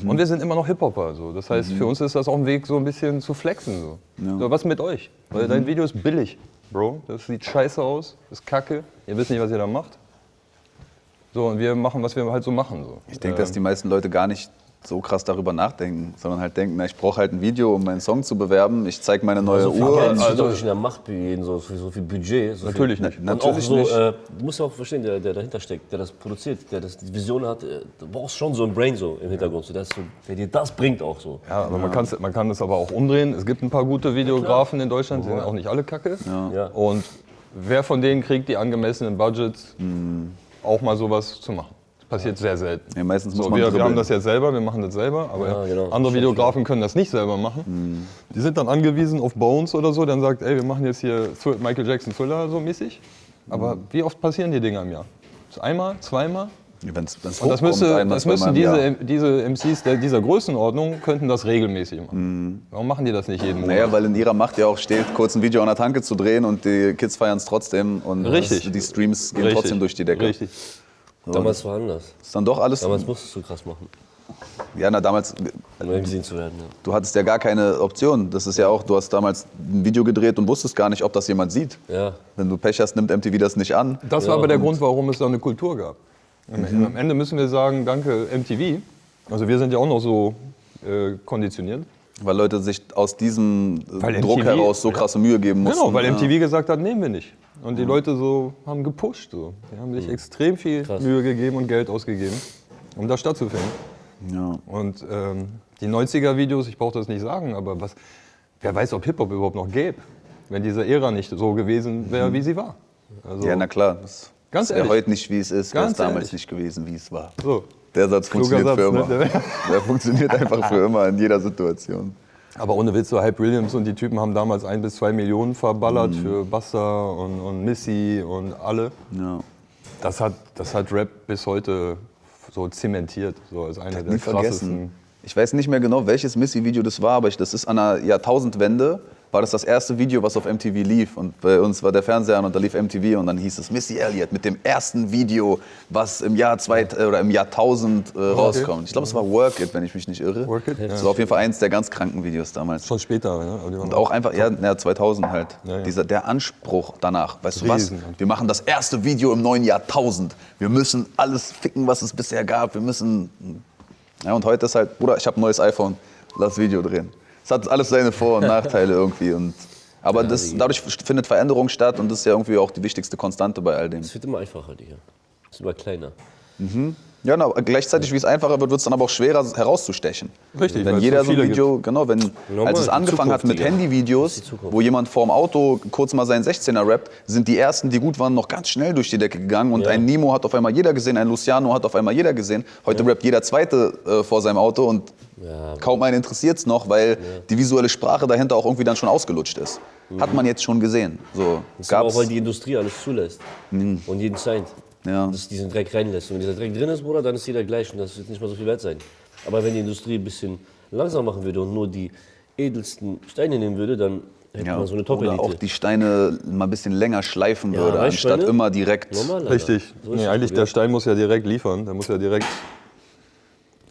Und wir sind immer noch Hip-Hopper. So. Das heißt, für uns ist das auch ein Weg, so ein bisschen zu flexen. So. So, was mit euch? Weil dein Video ist billig, Bro. Das sieht scheiße aus, ist kacke. Ihr wisst nicht, was ihr da macht. So, und wir machen, was wir halt so machen. So. Ich denke, dass die meisten Leute gar nicht so krass darüber nachdenken, sondern halt denken, na, ich brauche halt ein Video, um meinen Song zu bewerben. Ich zeige meine neue Uhr. Also doch nicht in der Macht jeden, so viel Budget. So Natürlich viel. nicht. Und Natürlich auch so, nicht. du musst ja auch verstehen, der dahinter steckt, der das produziert, der das die Vision hat. Du brauchst schon so ein Brain so im Hintergrund, so, der dir das bringt auch so. Ja, aber man kann es aber auch umdrehen. Es gibt ein paar gute Videografen in Deutschland, die sind auch nicht alle kacke. Ja. Und wer von denen kriegt die angemessenen Budgets, auch mal sowas zu machen? Das passiert sehr selten. Ja, meistens muss So, man wir dribbeln. haben das jetzt selber, wir machen das selber, aber Ja, genau. andere Videografen können das nicht selber machen. Die sind dann angewiesen auf Bones oder so, dann sagt, ey, wir machen jetzt hier Michael Jackson Thriller so mäßig. Aber wie oft passieren die Dinge im Jahr? Einmal, zweimal? Wenn's Und das müssen diese MCs dieser Größenordnung könnten das regelmäßig machen. Warum machen die das nicht jeden Monat? Naja, weil in ihrer Macht ja auch steht, kurz ein Video an der Tanke zu drehen und die Kids feiern es trotzdem und Richtig. die Streams gehen trotzdem durch die Decke. Richtig. Damals war anders. Ist dann doch alles. Damals musstest du krass machen, Ja, na damals, um gesehen zu werden. Ja. du hattest ja gar keine Option. Das ist ja auch, du hast damals ein Video gedreht und wusstest gar nicht, ob das jemand sieht. Ja. Wenn du Pech hast, nimmt MTV das nicht an. Das war aber der Grund, warum es da eine Kultur gab. Am Ende müssen wir sagen, danke MTV. Also wir sind ja auch noch so konditioniert. Weil Leute sich aus diesem Weil Druck MTV heraus so krasse Mühe geben mussten. Genau, weil ja. MTV gesagt hat, nehmen wir nicht. Und die Leute so haben gepusht. So. Die haben sich extrem viel Mühe gegeben und Geld ausgegeben, um da stattzufinden. Ja. Und die 90er-Videos, ich brauche das nicht sagen, aber wer weiß, ob Hip-Hop überhaupt noch gäbe, wenn diese Ära nicht so gewesen wäre, wie sie war. Also, Ja, na klar. Das Ganz wäre ehrlich. heute nicht, wie es ist, wäre es Ganz damals ehrlich. nicht gewesen, wie es war. so. Der Satz Kluger funktioniert für Satz, immer. ne? Der funktioniert einfach für immer in jeder Situation. Aber ohne Witz, so Hype Williams und die Typen haben damals 1 bis 2 Millionen verballert für Busta und Missy und alle. Ja. Das hat Rap bis heute so zementiert, so als einer der Nie krassesten. vergessen. Ich weiß nicht mehr genau, welches Missy-Video das war, aber das ist an der Jahrtausendwende, war das erste Video, was auf MTV lief. Und bei uns war der Fernseher an und da lief MTV und dann hieß es Missy Elliott mit dem ersten Video, was im Jahr im Jahr 1000 rauskommt. Ich glaube, es war Work It, wenn ich mich nicht irre. Work It? Das war auf jeden Fall eins der ganz kranken Videos damals. Schon später, ne? Aber die waren Und auch einfach, ja 2000 halt. Ja, ja. Der Anspruch danach, weißt du was? Riesen. Wir machen das erste Video im neuen Jahrtausend. Wir müssen alles ficken, was es bisher gab. Wir müssen. Ja, und heute ist halt, Bruder, ich habe ein neues iPhone, lass Video drehen. Es hat alles seine Vor- und Nachteile irgendwie. Aber dadurch findet Veränderung statt und das ist ja irgendwie auch die wichtigste Konstante bei all dem. Es wird immer einfacher, Digga. Es wird immer kleiner. Ja, na, gleichzeitig, wie es einfacher wird, wird es dann aber auch schwerer herauszustechen. Richtig, Wenn weil es jeder so so ein viele Video, genau, als es die angefangen hat Zukunft, mit Digga. Handyvideos, Das ist die Zukunft. wo jemand vorm Auto kurz mal seinen 16er rappt, sind die ersten, die gut waren, noch ganz schnell durch die Decke gegangen. Und Ja. ein Nemo hat auf einmal jeder gesehen, ein Luciano hat auf einmal jeder gesehen. Heute rappt jeder Zweite vor seinem Auto und kaum einen interessiert es noch, weil die visuelle Sprache dahinter auch irgendwie dann schon ausgelutscht ist. Hat man jetzt schon gesehen. So, Das ist aber auch, gab's, weil die Industrie alles zulässt. Und jeden signed. Ja. diesen Dreck reinlässt. Und wenn dieser Dreck drin ist, Bruder, dann ist jeder gleich und das wird nicht mal so viel wert sein. Aber wenn die Industrie ein bisschen langsam machen würde und nur die edelsten Steine nehmen würde, dann hätte man so eine Oder Top-Elite. auch die Steine mal ein bisschen länger schleifen Ja, würde, weißt du, anstatt ne? immer direkt. Normal, Alter. Richtig. So ist Nee, es, eigentlich Bruder. der Stein muss ja direkt liefern. Der muss ja direkt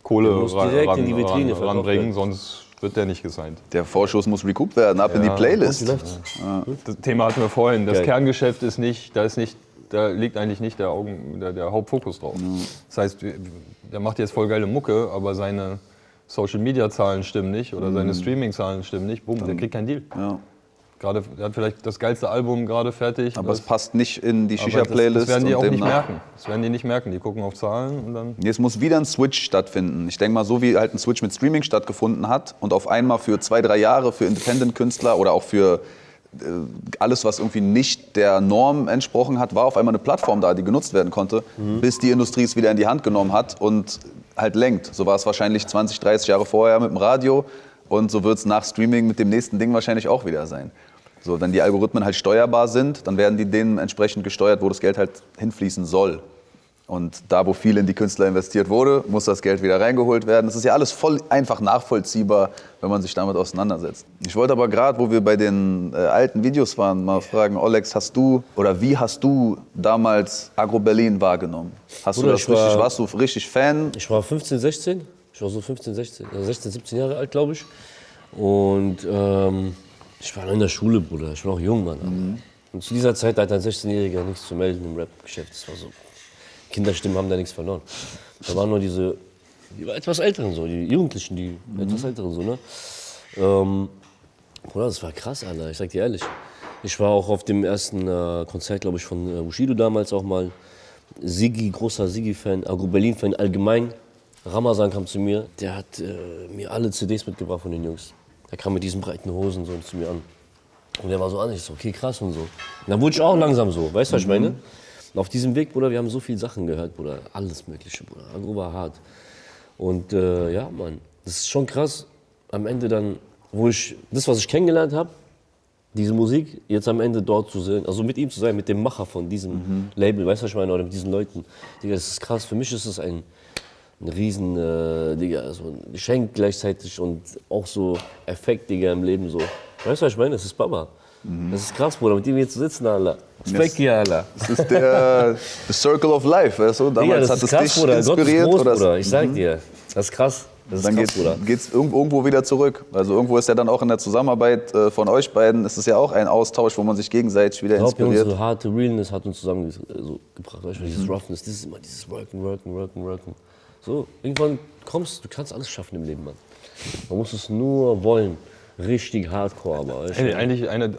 Kohle Der muss direkt in die Vitrine verkauft ranbringen, werden. sonst wird der nicht gesigned. Der Vorschuss muss recouped werden, ab in die Playlist. Wie läuft's? Das Thema hatten wir vorhin. Das Geil. Kerngeschäft ist nicht, da liegt eigentlich nicht der Hauptfokus drauf. Das heißt, der macht jetzt voll geile Mucke, aber seine Social-Media-Zahlen stimmen nicht oder seine Streaming-Zahlen stimmen nicht. Bumm, der kriegt keinen Deal. Ja. Gerade, er hat vielleicht das geilste Album gerade fertig. Aber es passt nicht in die aber Shisha-Playlist. das werden die und auch nicht demnach- merken. Das werden die nicht merken. Die gucken auf Zahlen und dann... Nee, es muss wieder ein Switch stattfinden. Ich denke mal, so wie halt ein Switch mit Streaming stattgefunden hat und auf einmal für 2-3 Jahre für Independent-Künstler oder auch für alles, was irgendwie nicht der Norm entsprochen hat, war auf einmal eine Plattform da, die genutzt werden konnte, bis die Industrie es wieder in die Hand genommen hat und halt lenkt. So war es wahrscheinlich 20, 30 Jahre vorher mit dem Radio und so wird es nach Streaming mit dem nächsten Ding wahrscheinlich auch wieder sein. So, wenn die Algorithmen halt steuerbar sind, dann werden die denen entsprechend gesteuert, wo das Geld halt hinfließen soll. Und da, wo viel in die Künstler investiert wurde, muss das Geld wieder reingeholt werden. Das ist ja alles voll einfach nachvollziehbar, wenn man sich damit auseinandersetzt. Ich wollte aber gerade, wo wir bei den alten Videos waren, mal fragen, Olex, wie hast du damals Agro Berlin wahrgenommen? Hast Bruder, du das richtig, warst du richtig Fan? Ich war 15, 16. Ich war so 15, 16, also 16, 17 Jahre alt, glaube ich. Und ich war noch in der Schule, Bruder. Ich war noch jung, Mann. Und zu dieser Zeit hat ein 16-Jähriger nichts zu melden im Rap-Geschäft. Das war so. Kinderstimmen haben da nichts verloren. Da waren nur die etwas Älteren, so, die Jugendlichen, die etwas Älteren, so, ne? Bruder, das war krass, Alter. Ich sag dir ehrlich. Ich war auch auf dem ersten Konzert, glaube ich, von Bushido damals auch mal. Siggi, großer Siggi-Fan, Agro Berlin-Fan allgemein. Ramazan kam zu mir, der hat mir alle CDs mitgebracht von den Jungs. Der kam mit diesen breiten Hosen so zu mir an. Und der war so an, ich so, okay, krass und so. Und dann wurde ich auch langsam so, weißt du, was ich meine? Und auf diesem Weg, Bruder, wir haben so viele Sachen gehört, Bruder. Alles Mögliche, Bruder. Agro war hart. Und ja, Mann, das ist schon krass. Am Ende dann, das, was ich kennengelernt habe, diese Musik, jetzt am Ende dort zu sehen, also mit ihm zu sein, mit dem Macher von diesem Label, weißt du, was ich meine, oder mit diesen Leuten. Digga, das ist krass. Für mich ist es ein riesen, Digga, so ein Geschenk gleichzeitig und auch so Effekt, Digga, im Leben so. Weißt du, was ich meine? Das ist Baba. Das ist krass, Bruder, mit dem hier zu sitzen, Alter. Respekt hier, Alter. Das ist der the Circle of Life, weißt du? Digga, Damals das hat ist es krass, dich Bruder. Gott ist inspiriert. groß, oder Bruder. Ich sag dir. Das ist krass. Das ist dann krass, Bruder. geht's irgendwo wieder zurück. Also irgendwo ist ja dann auch in der Zusammenarbeit von euch beiden, ist es ja auch ein Austausch, wo man sich gegenseitig wieder Ich glaube, inspiriert. unsere harte Realness hat uns zusammengebracht. Weißt du, dieses Roughness, das ist immer dieses Worken. So, irgendwann du kannst alles schaffen im Leben, Mann. Man muss es nur wollen. Richtig hardcore, aber. Weißt du? Ey, eigentlich landen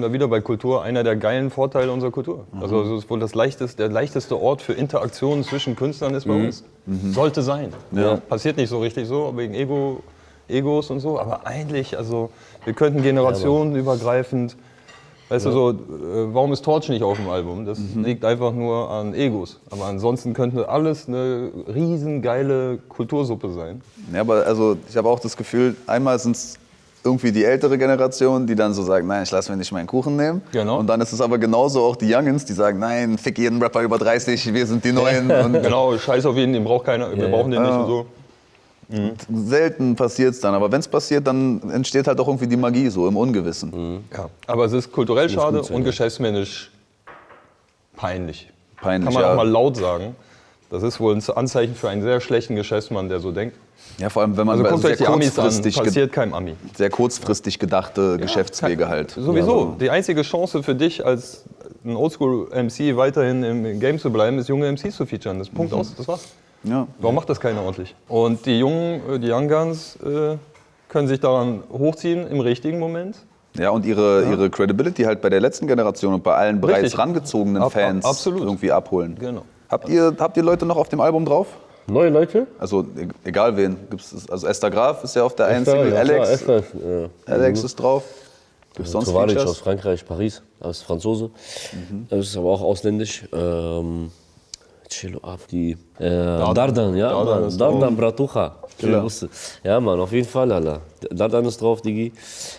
wir wieder bei Kultur, einer der geilen Vorteile unserer Kultur. Also es ist wohl der leichteste Ort für Interaktionen zwischen Künstlern ist bei uns. Sollte sein. Ja. Passiert nicht so richtig so, wegen Egos und so, aber eigentlich, also wir könnten generationenübergreifend, weißt du so, warum ist Torch nicht auf dem Album? Das liegt einfach nur an Egos. Aber ansonsten könnte alles eine riesen geile Kultursuppe sein. Ja, aber also ich habe auch das Gefühl, einmal sind es irgendwie die ältere Generation, die dann so sagt, nein, ich lasse mir nicht meinen Kuchen nehmen. Genau. Und dann ist es aber genauso auch die Youngins, die sagen, nein, fick jeden Rapper über 30, wir sind die Neuen. Und Genau, scheiß auf jeden, den braucht keiner, wir brauchen den nicht und so. selten passiert es dann. Aber wenn es passiert, dann entsteht halt auch irgendwie die Magie so im Ungewissen. Ja. Aber es ist kulturell schade gut sein, und ja. geschäftsmännisch peinlich. Peinlich, Kann man ja. auch mal laut sagen. Das ist wohl ein Anzeichen für einen sehr schlechten Geschäftsmann, der so denkt. Ja, vor allem, wenn man Also guckt euch die Amis an, kurzfristig, passiert keinem Ami. sehr kurzfristig gedachte Geschäftswege halt. Sowieso. Die einzige Chance für dich als ein Oldschool-MC weiterhin im Game zu bleiben, ist junge MCs zu featuren. Das Punkt aus, das war's. Ja. Warum macht das keiner ordentlich? Und die Young Guns können sich daran hochziehen im richtigen Moment. Ja, und ihre Credibility halt bei der letzten Generation und bei allen bereits Richtig. rangezogenen Fans absolut. irgendwie abholen. Genau. Habt ihr Leute noch auf dem Album drauf? Neue Leute? Also egal wen. Also Esther Graf ist ja auf der einen Esther, Single, ja, klar, Alex, Esther, Alex ist drauf. Gibt's sonst Tovaric aus Features? Frankreich, Paris, als Franzose. Das ist aber auch ausländisch. Cello Abdi. Dardan, ja, Dardan Mann. ist Dardan Bratucha. Killer. Ja, Mann, auf jeden Fall, Alter. Dardan ist drauf, Digi.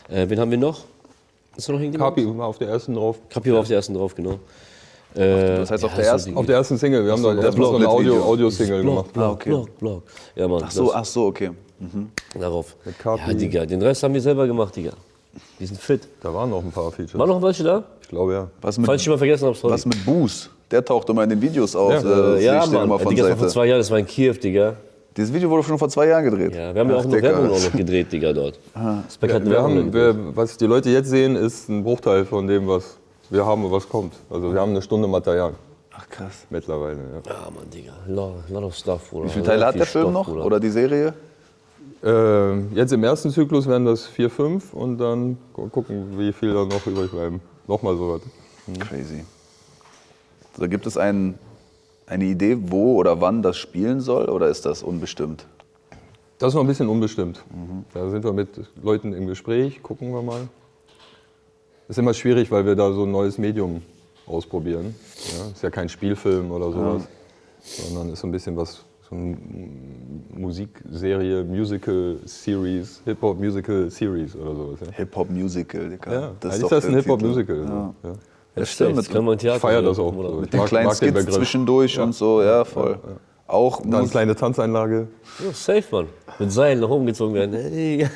Wen haben wir noch? Ist da noch irgendjemand? Kapi war auf der ersten drauf. Kapi war auf der ersten drauf, genau. Das heißt auf der ersten? Auf der ersten Single. Wir haben da erstmal so eine Audio-Single gemacht. Blog. Ja, Mann. Ach so, okay. Darauf. Mit Kapi. Ja, Digga, den Rest haben wir selber gemacht, Digga. Die sind fit. Da waren noch ein paar Features. Waren noch welche da? Ich glaube, ja. Was Falls ich mal vergessen habe, sorry. was mit Boos? Der taucht immer in den Videos auf. Ja, ich den immer Mann. von Digga, das war vor Seite. 2 Jahren, das war in Kiew, Digga. Dieses Video wurde schon vor 2 Jahren gedreht. Ja, wir haben ja auch noch Digga. Werbung auch noch gedreht, Digga, dort. Speck hat eine Werbung gedreht. Was die Leute jetzt sehen, ist ein Bruchteil von dem, was wir haben und was kommt. Also wir haben eine Stunde Material Ach krass. mittlerweile. Ja. Ja, Mann, Digga. Lot of stuff, Bruder. Wie viele Teile hat der Film noch? Oder die Serie? Jetzt im ersten Zyklus werden das 4, 5 und dann gucken, wie viel da noch übrig bleiben. Nochmal so was. Crazy. So, gibt es eine Idee, wo oder wann das spielen soll, oder ist das unbestimmt? Das ist noch ein bisschen unbestimmt. Da sind wir mit Leuten im Gespräch, gucken wir mal. Ist immer schwierig, weil wir da so ein neues Medium ausprobieren. Ja, ist ja kein Spielfilm oder sowas, sondern ist so ein bisschen was, so eine Musikserie, Musical Series, Hip-Hop Musical Series oder sowas. Ja, Hip-Hop-Musical, Digga. ja Das eigentlich ist doch das ein der Hip-Hop-Musical. Titel. Ja. Ja. Das stimmt. Das kann man Theater. Ich feiere das auch. Oder? So. Mit den kleinen Skits zwischendurch und so, ja, voll. Auch Dann eine kleine Tanzeinlage. Ja, safe, Mann. Mit Seilen nach oben gezogen werden. Hey.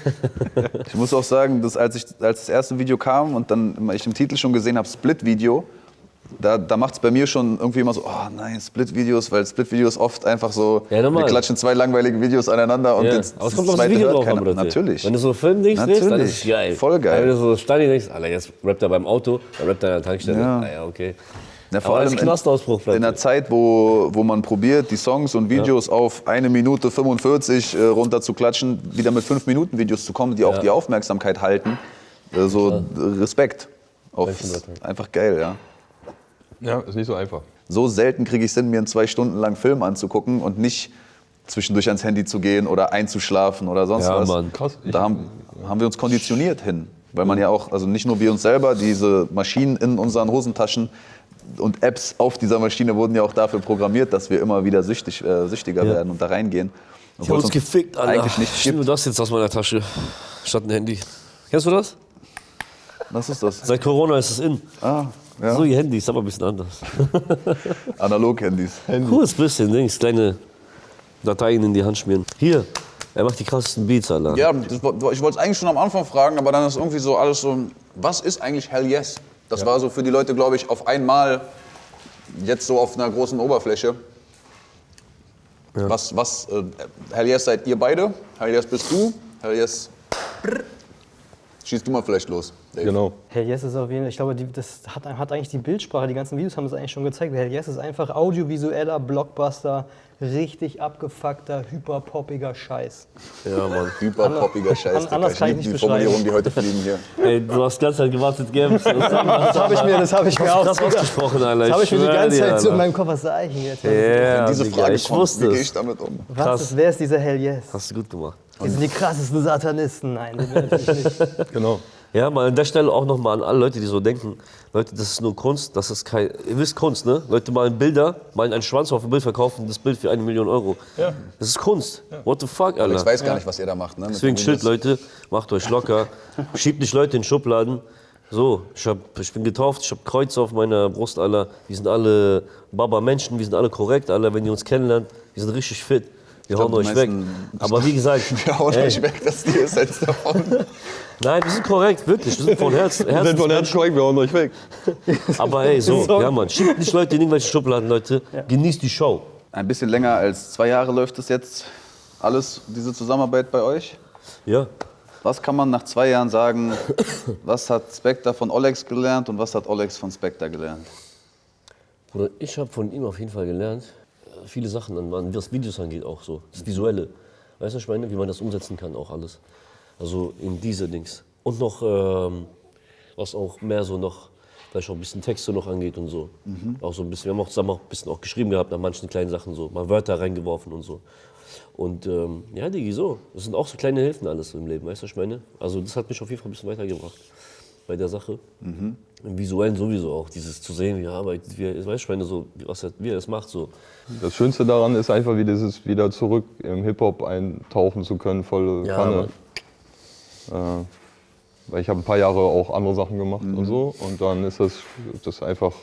Ich muss auch sagen, dass als das erste Video kam und dann ich im Titel schon gesehen habe, Split-Video, da macht es bei mir schon irgendwie immer so, oh nein, Split-Videos, weil Split-Videos oft einfach so, Ja, normal. wir klatschen 2 langweilige Videos aneinander und Ja. jetzt Aber es kommt auf das zweite Video hört drauf an, keiner. Bruder. Natürlich. Wenn du so Film-Dings drehst, dann ist es geil. Voll geil. Aber wenn du so Stani denkst, Alter, jetzt rappt er beim Auto, dann rappt er an der Tankstelle. Ja. Naja, okay. Ja, Aber als Knastausbruch bleibt in einer es. Zeit, wo man probiert, die Songs und Videos auf 1 Minute 45 runter zu klatschen, wieder mit 5-Minuten-Videos zu kommen, die auch die Aufmerksamkeit halten. So Respekt. Einfach geil, ja. Ja, ist nicht so einfach. So selten kriege ich es hin, mir einen 2 Stunden lang Film anzugucken und nicht zwischendurch ans Handy zu gehen oder einzuschlafen oder sonst Ja, was. Mann. Krass. Da haben wir uns konditioniert hin. Weil man ja auch, also nicht nur wir uns selber, diese Maschinen in unseren Hosentaschen und Apps auf dieser Maschine wurden ja auch dafür programmiert, dass wir immer wieder süchtiger werden und da reingehen. Ich hab uns gefickt, Alter. Eigentlich nicht Ich nehme gibt. das jetzt aus meiner Tasche, statt ein Handy. Kennst du das? Was ist das? Seit Corona ist es in. Ah, ja. So, ihr Handy ist aber ein bisschen anders. Analog-Handys. Cooles bisschen, Dings, kleine Dateien in die Hand schmieren. Hier, er macht die krassesten Beats, Alter. Ja, ich wollte es eigentlich schon am Anfang fragen, aber dann ist irgendwie so alles so, was ist eigentlich Hell Yes? Das war so für die Leute, glaube ich, auf einmal, jetzt so auf einer großen Oberfläche. Ja. Hell Yes seid ihr beide? Hell Yes bist du? Hell Yes, schießt du mal vielleicht los, Dave. Genau. Hell Yes ist auf jeden Fall, ich glaube, das hat eigentlich die Bildsprache, die ganzen Videos haben das eigentlich schon gezeigt. Hell Yes ist einfach audiovisueller Blockbuster, richtig abgefuckter, hyperpoppiger Scheiß. Ja, Mann. Hyperpoppiger Scheiß. Digga. anders kann ich lieb nicht die Formulierungen, beschreiben. die heute fliegen hier. Ey, du hast die ganze Zeit gewartet, Games. Das Das habe ich mir auch krass ausgesprochen, Alter. Das habe ich mir die ganze Zeit so in Alter. meinem Kopf, was sag ich denn jetzt? Ja, Diese Digga, Frage ich kommt, wusste wie gehe es. ich damit um? krass. Wer ist dieser Hell Yes? Hast du gut gemacht. Die sind die krassesten Satanisten. Nein, sind wir natürlich nicht. Genau. Ja, mal an der Stelle auch nochmal an alle Leute, die so denken, Leute, das ist nur Kunst, das ist kein, ihr wisst Kunst, ne? Leute malen Bilder, malen einen Schwanz auf ein Bild, verkaufen das Bild für 1 Million Euro. Ja. Das ist Kunst. What the fuck, Alter? Ich weiß gar nicht, was ihr da macht. Ne? Deswegen chillt, Leute, macht euch locker, schiebt nicht Leute in Schubladen. So, ich bin getauft, ich hab Kreuz auf meiner Brust, Alter. Wir sind alle Baba-Menschen, wir sind alle korrekt, Alter. Wenn ihr uns kennenlernt, wir sind richtig fit. Wir hauen euch weg. Aber wie gesagt, Wir hauen euch weg, das Tier ist jetzt davon. nein, wir sind korrekt, wirklich. Wir sind von Herz. Wir sind von Herzen korrekt, wir hauen euch weg. Aber hey, so, ja Mann, schiebt nicht Leute in irgendwelche Schubladen, Leute. Genießt die Show. Ein bisschen länger als 2 Jahre läuft es jetzt alles, diese Zusammenarbeit bei euch. Ja. Was kann man nach 2 Jahren sagen, was hat Spectre von Olex gelernt und was hat Olex von Spectre gelernt? Bruder, ich habe von ihm auf jeden Fall gelernt, viele Sachen, was Videos angeht auch so, das Visuelle. Weißt du, was ich meine? Wie man das umsetzen kann, auch alles. Also in diese Dings. Und noch, was auch mehr so noch, vielleicht auch ein bisschen Texte noch angeht und so. Auch so ein bisschen, wir haben auch zusammen auch ein bisschen auch geschrieben gehabt nach manchen kleinen Sachen so, mal Wörter reingeworfen und so. Und ja, Digi, so. Das sind auch so kleine Hilfen alles so im Leben, weißt du, was ich meine? Also das hat mich auf jeden Fall ein bisschen weitergebracht bei der Sache. Im Visuellen sowieso auch, dieses zu sehen, wie er arbeitet, weißt du, ich meine, so, wie er das macht, so. Das Schönste daran ist einfach, wie dieses wieder zurück im Hip-Hop eintauchen zu können, volle Kanne. Weil ich habe ein paar Jahre auch andere Sachen gemacht und so. Und dann ist das einfach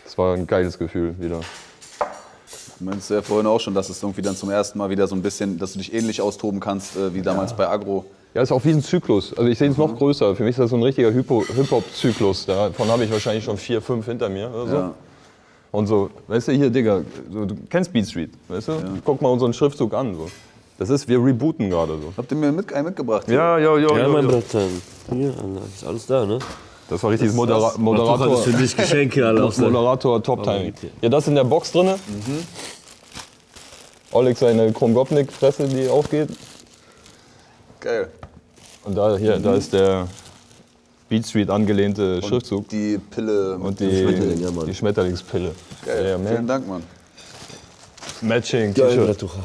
Das war ein geiles Gefühl wieder. Du meinst ja vorhin auch schon, dass es irgendwie dann zum ersten Mal wieder so ein bisschen, dass du dich ähnlich austoben kannst wie damals bei Agro. Ja, ist auch wie ein Zyklus. Also ich sehe es noch größer. Für mich ist das so ein richtiger Hip-Hop-Zyklus. Davon habe ich wahrscheinlich schon 4, 5 hinter mir oder so. Ja. Und so, weißt du, hier, Digga, so, du kennst Beat Street, weißt du? Guck mal unseren Schriftzug an. So. Das ist, wir rebooten gerade so. Habt ihr mir einen mitgebracht? Ja, Ja, mein Bruder. Hier, Alter, ist alles da, ne? Das war richtig Das Moderator. ist für dich Geschenke, Alter. Moderator Top-Timing. Ja, das in der Box drin. Oleg seine Krumm-Gopnik-Fresse, die aufgeht. Geil. Und da, hier, da ist der Beat Street angelehnte Schriftzug. Die Pille Und Schmetterling, ja, Mann. die Schmetterlingspille. Geil. Ja, man. Vielen Dank, Mann. Matching Geil, T-Shirt. Bratucha.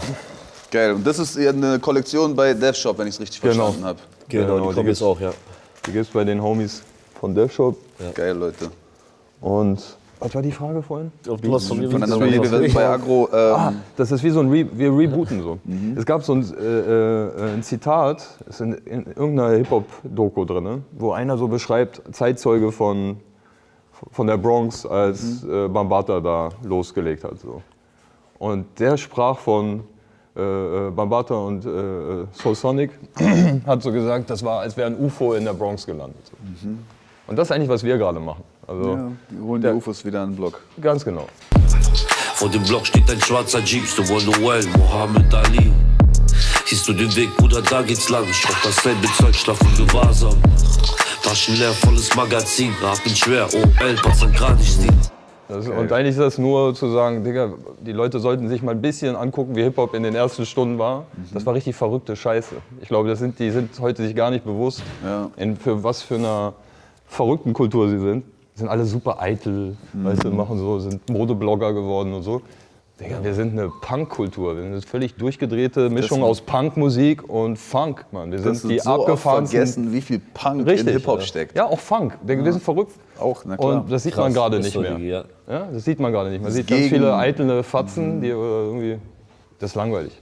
Geil. Und das ist eher eine Kollektion bei Dev Shop, wenn ich es richtig Genau. verstanden habe. Genau, die die kommen jetzt auch, ja. Die gibt's bei den Homies von Dev Shop. Geil, Leute. Und was war die Frage vorhin? Du hast von mir Von der Familie, wir sind bei Agro. Das ist wie so ein wir rebooten so. Es gab so ein Zitat, ist in irgendeiner Hip-Hop-Doku drin, wo einer so beschreibt, Zeitzeuge von der Bronx, als Bambaataa da losgelegt hat. So. Und der sprach von Bambaataa und Soul Sonic, hat so gesagt, das war, als wäre ein UFO in der Bronx gelandet. So. Und das ist eigentlich, was wir gerade machen. Also, Ja, die holen die UFOs wieder an den Block. ganz genau. Vor dem Block steht ein schwarzer Jeep, The Wonderwell, Mohammed Ali. Siehst du den Weg, Bruder, da geht's lang. Ich rauch dasselbe Zeug, schlaf im Gewahrsam. Taschen leer, volles Magazin, atmen schwer, OL, passen grad nicht Stil. Und eigentlich ist das nur zu sagen, Digga, die Leute sollten sich mal ein bisschen angucken, wie Hip-Hop in den ersten Stunden war. Das war richtig verrückte Scheiße. Ich glaube, die sind heute sich gar nicht bewusst, für was für einer verrückten Kultur sie sind. Die sind alle super eitel, weißt du, sind Modeblogger geworden und so. Digga, wir sind eine Punk-Kultur. Wir sind eine völlig durchgedrehte Mischung aus Punkmusik und Funk, Mann. Wir sind die so oft abgefahrensten. vergessen, wie viel Punk in Hip-Hop steckt. Ja, auch Funk. Wir sind verrückt. Auch, na klar. Und das sieht man gerade nicht mehr. Ja. Ja, das sieht man gerade nicht. Man sieht gegen- ganz viele eitelnde Fatzen, die irgendwie. Das ist langweilig.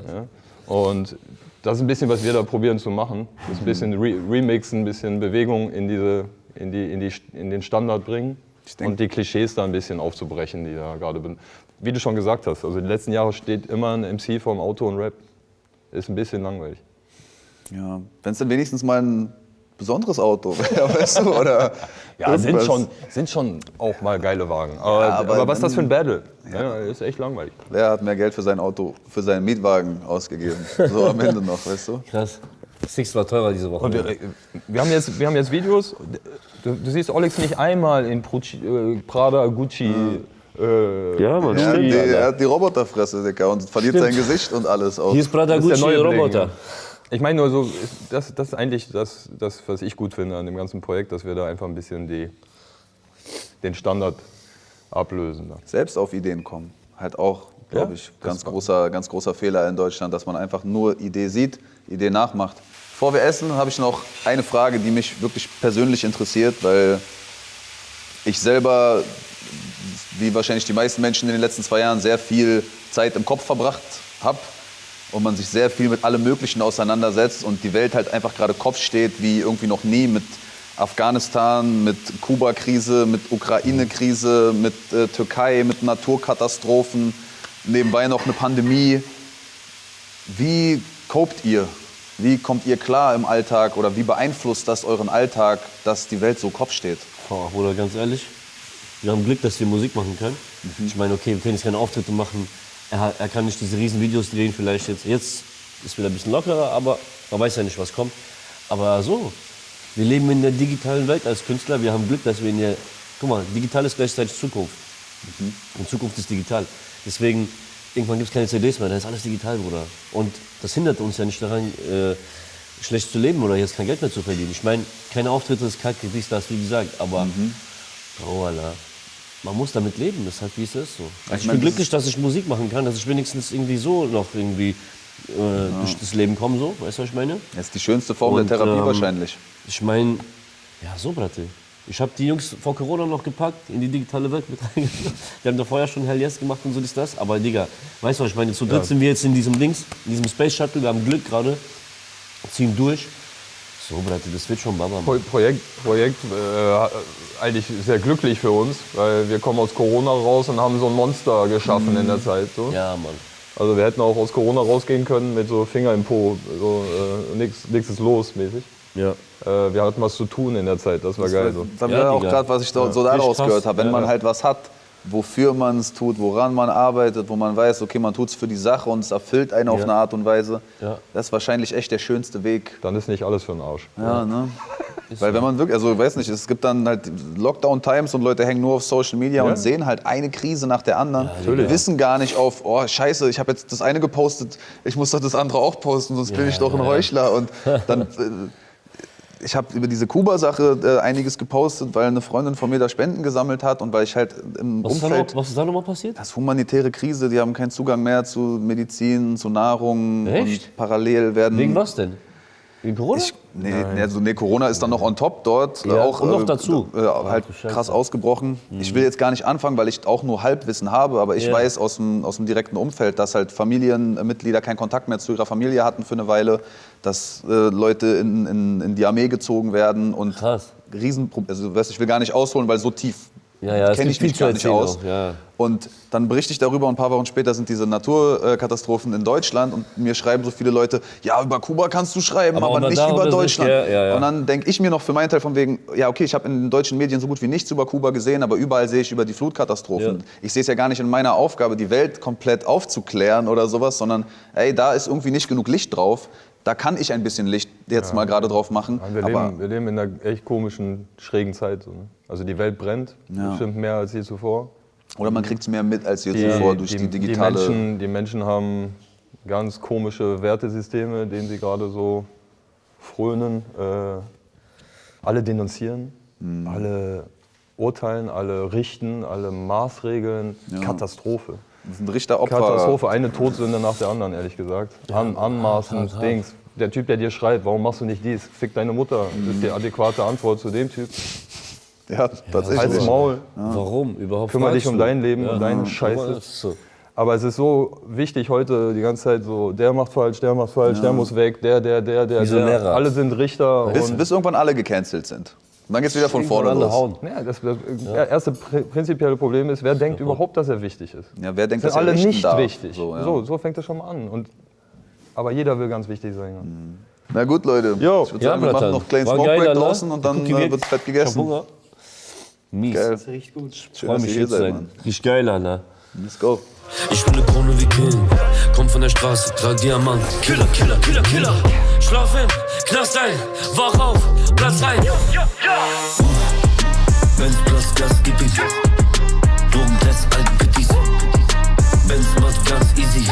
Ja? Und das ist ein bisschen, was wir da probieren zu machen. Das ist ein bisschen remixen, ein bisschen Bewegung in den Standard bringen. Und die Klischees da ein bisschen aufzubrechen, die da gerade bin. Wie du schon gesagt hast, also die letzten Jahre steht immer ein MC vorm Auto und Rap. Ist ein bisschen langweilig. Ja, wenn es dann wenigstens mal ein besonderes Auto wäre, weißt du, oder Ja, sind irgendwas. schon auch mal geile Wagen. Aber was ist das für ein Battle? Ja, ist echt langweilig. Wer hat mehr Geld für sein Auto, für seinen Mietwagen ausgegeben? So am Ende noch, weißt du? Krass. Six war teurer diese Woche. Und wir haben jetzt Videos. Du siehst Olex nicht einmal in Prada, Gucci. Ja, Mann, Ja, stimmt. er hat die Roboterfresse, Digga, und verliert sein Gesicht und alles auch. Hier ist Prada Das ist der Gucci neue Bling, Roboter. ja. Ich meine nur so, das ist eigentlich das, was ich gut finde an dem ganzen Projekt, dass wir da einfach ein bisschen den Standard ablösen. Selbst auf Ideen kommen. Halt auch, glaube Ja, ich, das ganz großer Fehler in Deutschland, dass man einfach nur Idee sieht, Idee nachmacht. Bevor wir essen, habe ich noch eine Frage, die mich wirklich persönlich interessiert, weil ich selber, wie wahrscheinlich die meisten Menschen in den letzten 2 Jahren, sehr viel Zeit im Kopf verbracht habe und man sich sehr viel mit allem Möglichen auseinandersetzt und die Welt halt einfach gerade Kopf steht wie irgendwie noch nie mit Afghanistan, mit Kuba-Krise, mit Ukraine-Krise, mit Türkei, mit Naturkatastrophen, nebenbei noch eine Pandemie. Wie copt ihr? Wie kommt ihr klar im Alltag oder wie beeinflusst das euren Alltag, dass die Welt so Kopf steht? Boah, Bruder, ganz ehrlich, wir haben Glück, dass wir Musik machen können. Ich meine, okay, wir können jetzt keine Auftritte machen. Er kann nicht diese riesen Videos drehen, vielleicht jetzt. Jetzt ist wieder ein bisschen lockerer, aber man weiß ja nicht, was kommt. Aber so, wir leben in der digitalen Welt als Künstler. Wir haben Glück, dass wir in der... Guck mal, digital ist gleichzeitig Zukunft. Und Zukunft ist digital. Deswegen, irgendwann gibt es keine CDs mehr, dann ist alles digital, Bruder. Und das hindert uns ja nicht daran, schlecht zu leben oder jetzt kein Geld mehr zu verdienen. Ich meine, keine Auftritte ist kacke, dies, das, wie gesagt, aber oh, Alter, man muss damit leben, das ist halt wie es ist. So. Also ich bin glücklich, dass ich Musik machen kann, dass ich wenigstens irgendwie so noch irgendwie durch das Leben komme, so, weißt du, was ich meine? Das ist die schönste Form der Therapie wahrscheinlich. Ich meine, ja so, Bratte. Ich habe die Jungs vor Corona noch gepackt, in die digitale Welt mit reingebracht. Die haben da vorher schon Hell Yes gemacht und so das. Aber Digga, weißt du was ich meine? Zu dritt sind wir jetzt in diesem Dings, in diesem Space Shuttle, wir haben Glück gerade, ziehen durch. So, das wird schon Mama machen. Projekt eigentlich sehr glücklich für uns, weil wir kommen aus Corona raus und haben so ein Monster geschaffen in der Zeit. So. Ja, Mann. Also wir hätten auch aus Corona rausgehen können mit so Finger im Po, so nix ist los mäßig. Ja. Wir hatten was zu tun in der Zeit, das war geil. So. Das Ja, war auch Digga. gerade, was ich so daraus krass. gehört habe. Wenn Ja. man halt was hat, wofür man es tut, woran man arbeitet, wo man weiß, okay, man tut es für die Sache und es erfüllt einen auf eine Art und Weise, das ist wahrscheinlich echt der schönste Weg. Dann ist nicht alles für den Arsch. Ja, ne? Weil wenn man wirklich, also ich weiß nicht, es gibt dann halt Lockdown-Times und Leute hängen nur auf Social Media und sehen halt eine Krise nach der anderen. Wir wissen gar nicht auf, oh scheiße, ich habe jetzt das eine gepostet, ich muss doch das andere auch posten, sonst bin ich doch ein Heuchler. Und dann, ich habe über diese Kuba-Sache einiges gepostet, weil eine Freundin von mir da Spenden gesammelt hat und weil ich halt im Umfeld... Was ist da nochmal passiert? Das ist humanitäre Krise, die haben keinen Zugang mehr zu Medizin, zu Nahrung. Echt? Und parallel werden... Wegen was denn? Wegen Corona? Nee, Corona ist dann noch on top dort. Ja, auch, und noch dazu. Halt du Scheiße. krass ausgebrochen. Ich will jetzt gar nicht anfangen, weil ich auch nur Halbwissen habe, aber ich weiß aus dem direkten Umfeld, dass halt Familienmitglieder keinen Kontakt mehr zu ihrer Familie hatten für eine Weile, dass Leute in die Armee gezogen werden und Krass. Also ich will gar nicht ausholen, weil so tief Ja, es kenne gibt ich mich viel zu gar nicht erzählen aus. auch, ja. Und dann berichte ich darüber und ein paar Wochen später sind diese Naturkatastrophen in Deutschland und mir schreiben so viele Leute, ja, über Kuba kannst du schreiben, aber nicht darüber über nicht, Deutschland. ja. Und dann denke ich mir noch für meinen Teil von wegen, ja okay, ich habe in den deutschen Medien so gut wie nichts über Kuba gesehen, aber überall sehe ich über die Flutkatastrophen. Ja. Ich sehe es ja gar nicht in meiner Aufgabe, die Welt komplett aufzuklären oder sowas, sondern ey, da ist irgendwie nicht genug Licht drauf. Da kann ich ein bisschen Licht jetzt mal gerade drauf machen. Wir leben in einer echt komischen, schrägen Zeit. So, ne? Also die Welt brennt, bestimmt mehr als je zuvor. Oder man kriegt es mehr mit als je zuvor durch die digitale... Die Menschen haben ganz komische Wertesysteme, denen sie gerade so frönen. Alle denunzieren, alle urteilen, alle richten, alle maßregeln. Katastrophe. Das ist ein Richter-Opfer. Katastrophe, eine Todsünde nach der anderen, ehrlich gesagt. Anmaßend, Dings. Der Typ, der dir schreibt, warum machst du nicht dies? Fick deine Mutter. Das ist die adäquate Antwort zu dem Typ. Ja, tatsächlich. Halt's Maul. Warum überhaupt? Kümmere dich fragst um du? dein Leben und deine Scheiße. So. Aber es ist so wichtig heute die ganze Zeit so, der macht falsch, der muss weg, der. Visionärer. Alle sind Richter. Bis irgendwann alle gecancelt sind. Und dann geht's wieder von vorne Alle los. hauen. Ja, das erste prinzipielle Problem ist, wer denkt überhaupt, dass er wichtig ist? Ja, wer denkt, Sind dass er alle richten nicht darf? wichtig. So, ja. So fängt das schon mal an. Aber jeder will ganz wichtig sein. Ja. Na gut, Leute. Jo. Ich würde sagen, wir machen Bratan. noch einen kleinen War Smoke geil, Break Alter. draußen und dann Cookie weg. wird's fett Ich hab gegessen. Hunger. Mies. Geil. Das riecht gut. Schön, Freu dass mich ihr hier hier zu seid, sein. Mann. Riecht geil, Alter. Let's go. Ich bin eine Krone wie King, komm von der Straße, trag Diamant. Killer, Killer, Killer, Killer. Schlaf hin, Knast ein, wach auf, Platz rein. Benz, Platz, Gas, gib ihm. Drogentest, Altpittis. Benz macht ganz easy.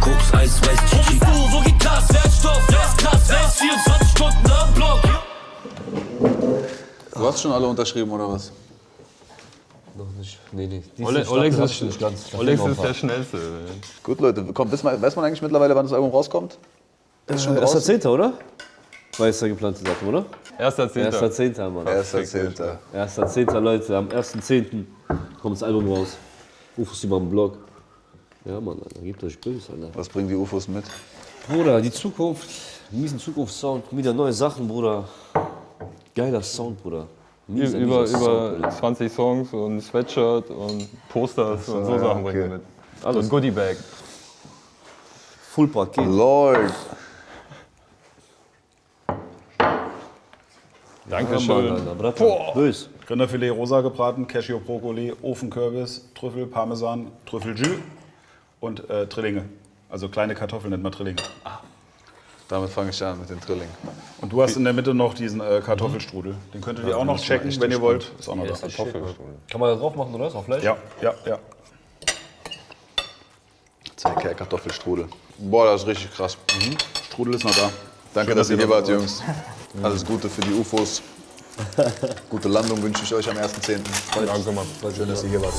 Koks, Eis, Weiß, Chichi. Wo geht Gas, Wertstoff, wer ist krass, wer ist 24 Stunden am Block? Du hast schon alle unterschrieben, oder was? Noch nicht. Nee. Olex ist der Schnellste. Gut, Leute. Komm, weiß man eigentlich mittlerweile, wann das Album rauskommt? Ist schon draußen? 1.10., oder? War jetzt der geplante Datum, oder? 1.10. 1.10., Mann. 1.10. 1.10., Leute. Am 1.10. kommt das Album raus. Rufst du mal im Blog. Ja, Mann, Alter. Gebt euch böse, Alter. Was bringen die UFOs mit? Bruder, die Zukunft. Miesen Zukunftssound. Wieder neue Sachen, Bruder. Geiler Sound, Bruder. Über 20 Songs und Sweatshirt und Posters und so Sachen bringen wir mit. Also ein Goodie-Bag. Full-Paket. Lord. Dankeschön. Bös. Rinderfilet rosa gebraten, Cashew Brokkoli, Ofenkürbis, Trüffel, Parmesan, Trüffeljus und Trillinge. Also kleine Kartoffeln nennt man Trillinge. Damit fange ich an mit den Trillingen. Und du hast in der Mitte noch diesen Kartoffelstrudel. Den könntet ihr auch noch checken, wenn ihr wollt. Ist auch noch da. Kann man da drauf machen, oder? Ist auf Fleisch? Ja. 2 Kerl Kartoffelstrudel. Boah, das ist richtig krass. Strudel ist noch da. Danke, dass ihr hier wart, Jungs. Alles Gute für die UFOs. Gute Landung wünsche ich euch am 1.10. Danke, Mann. Schön, dass ihr hier wart.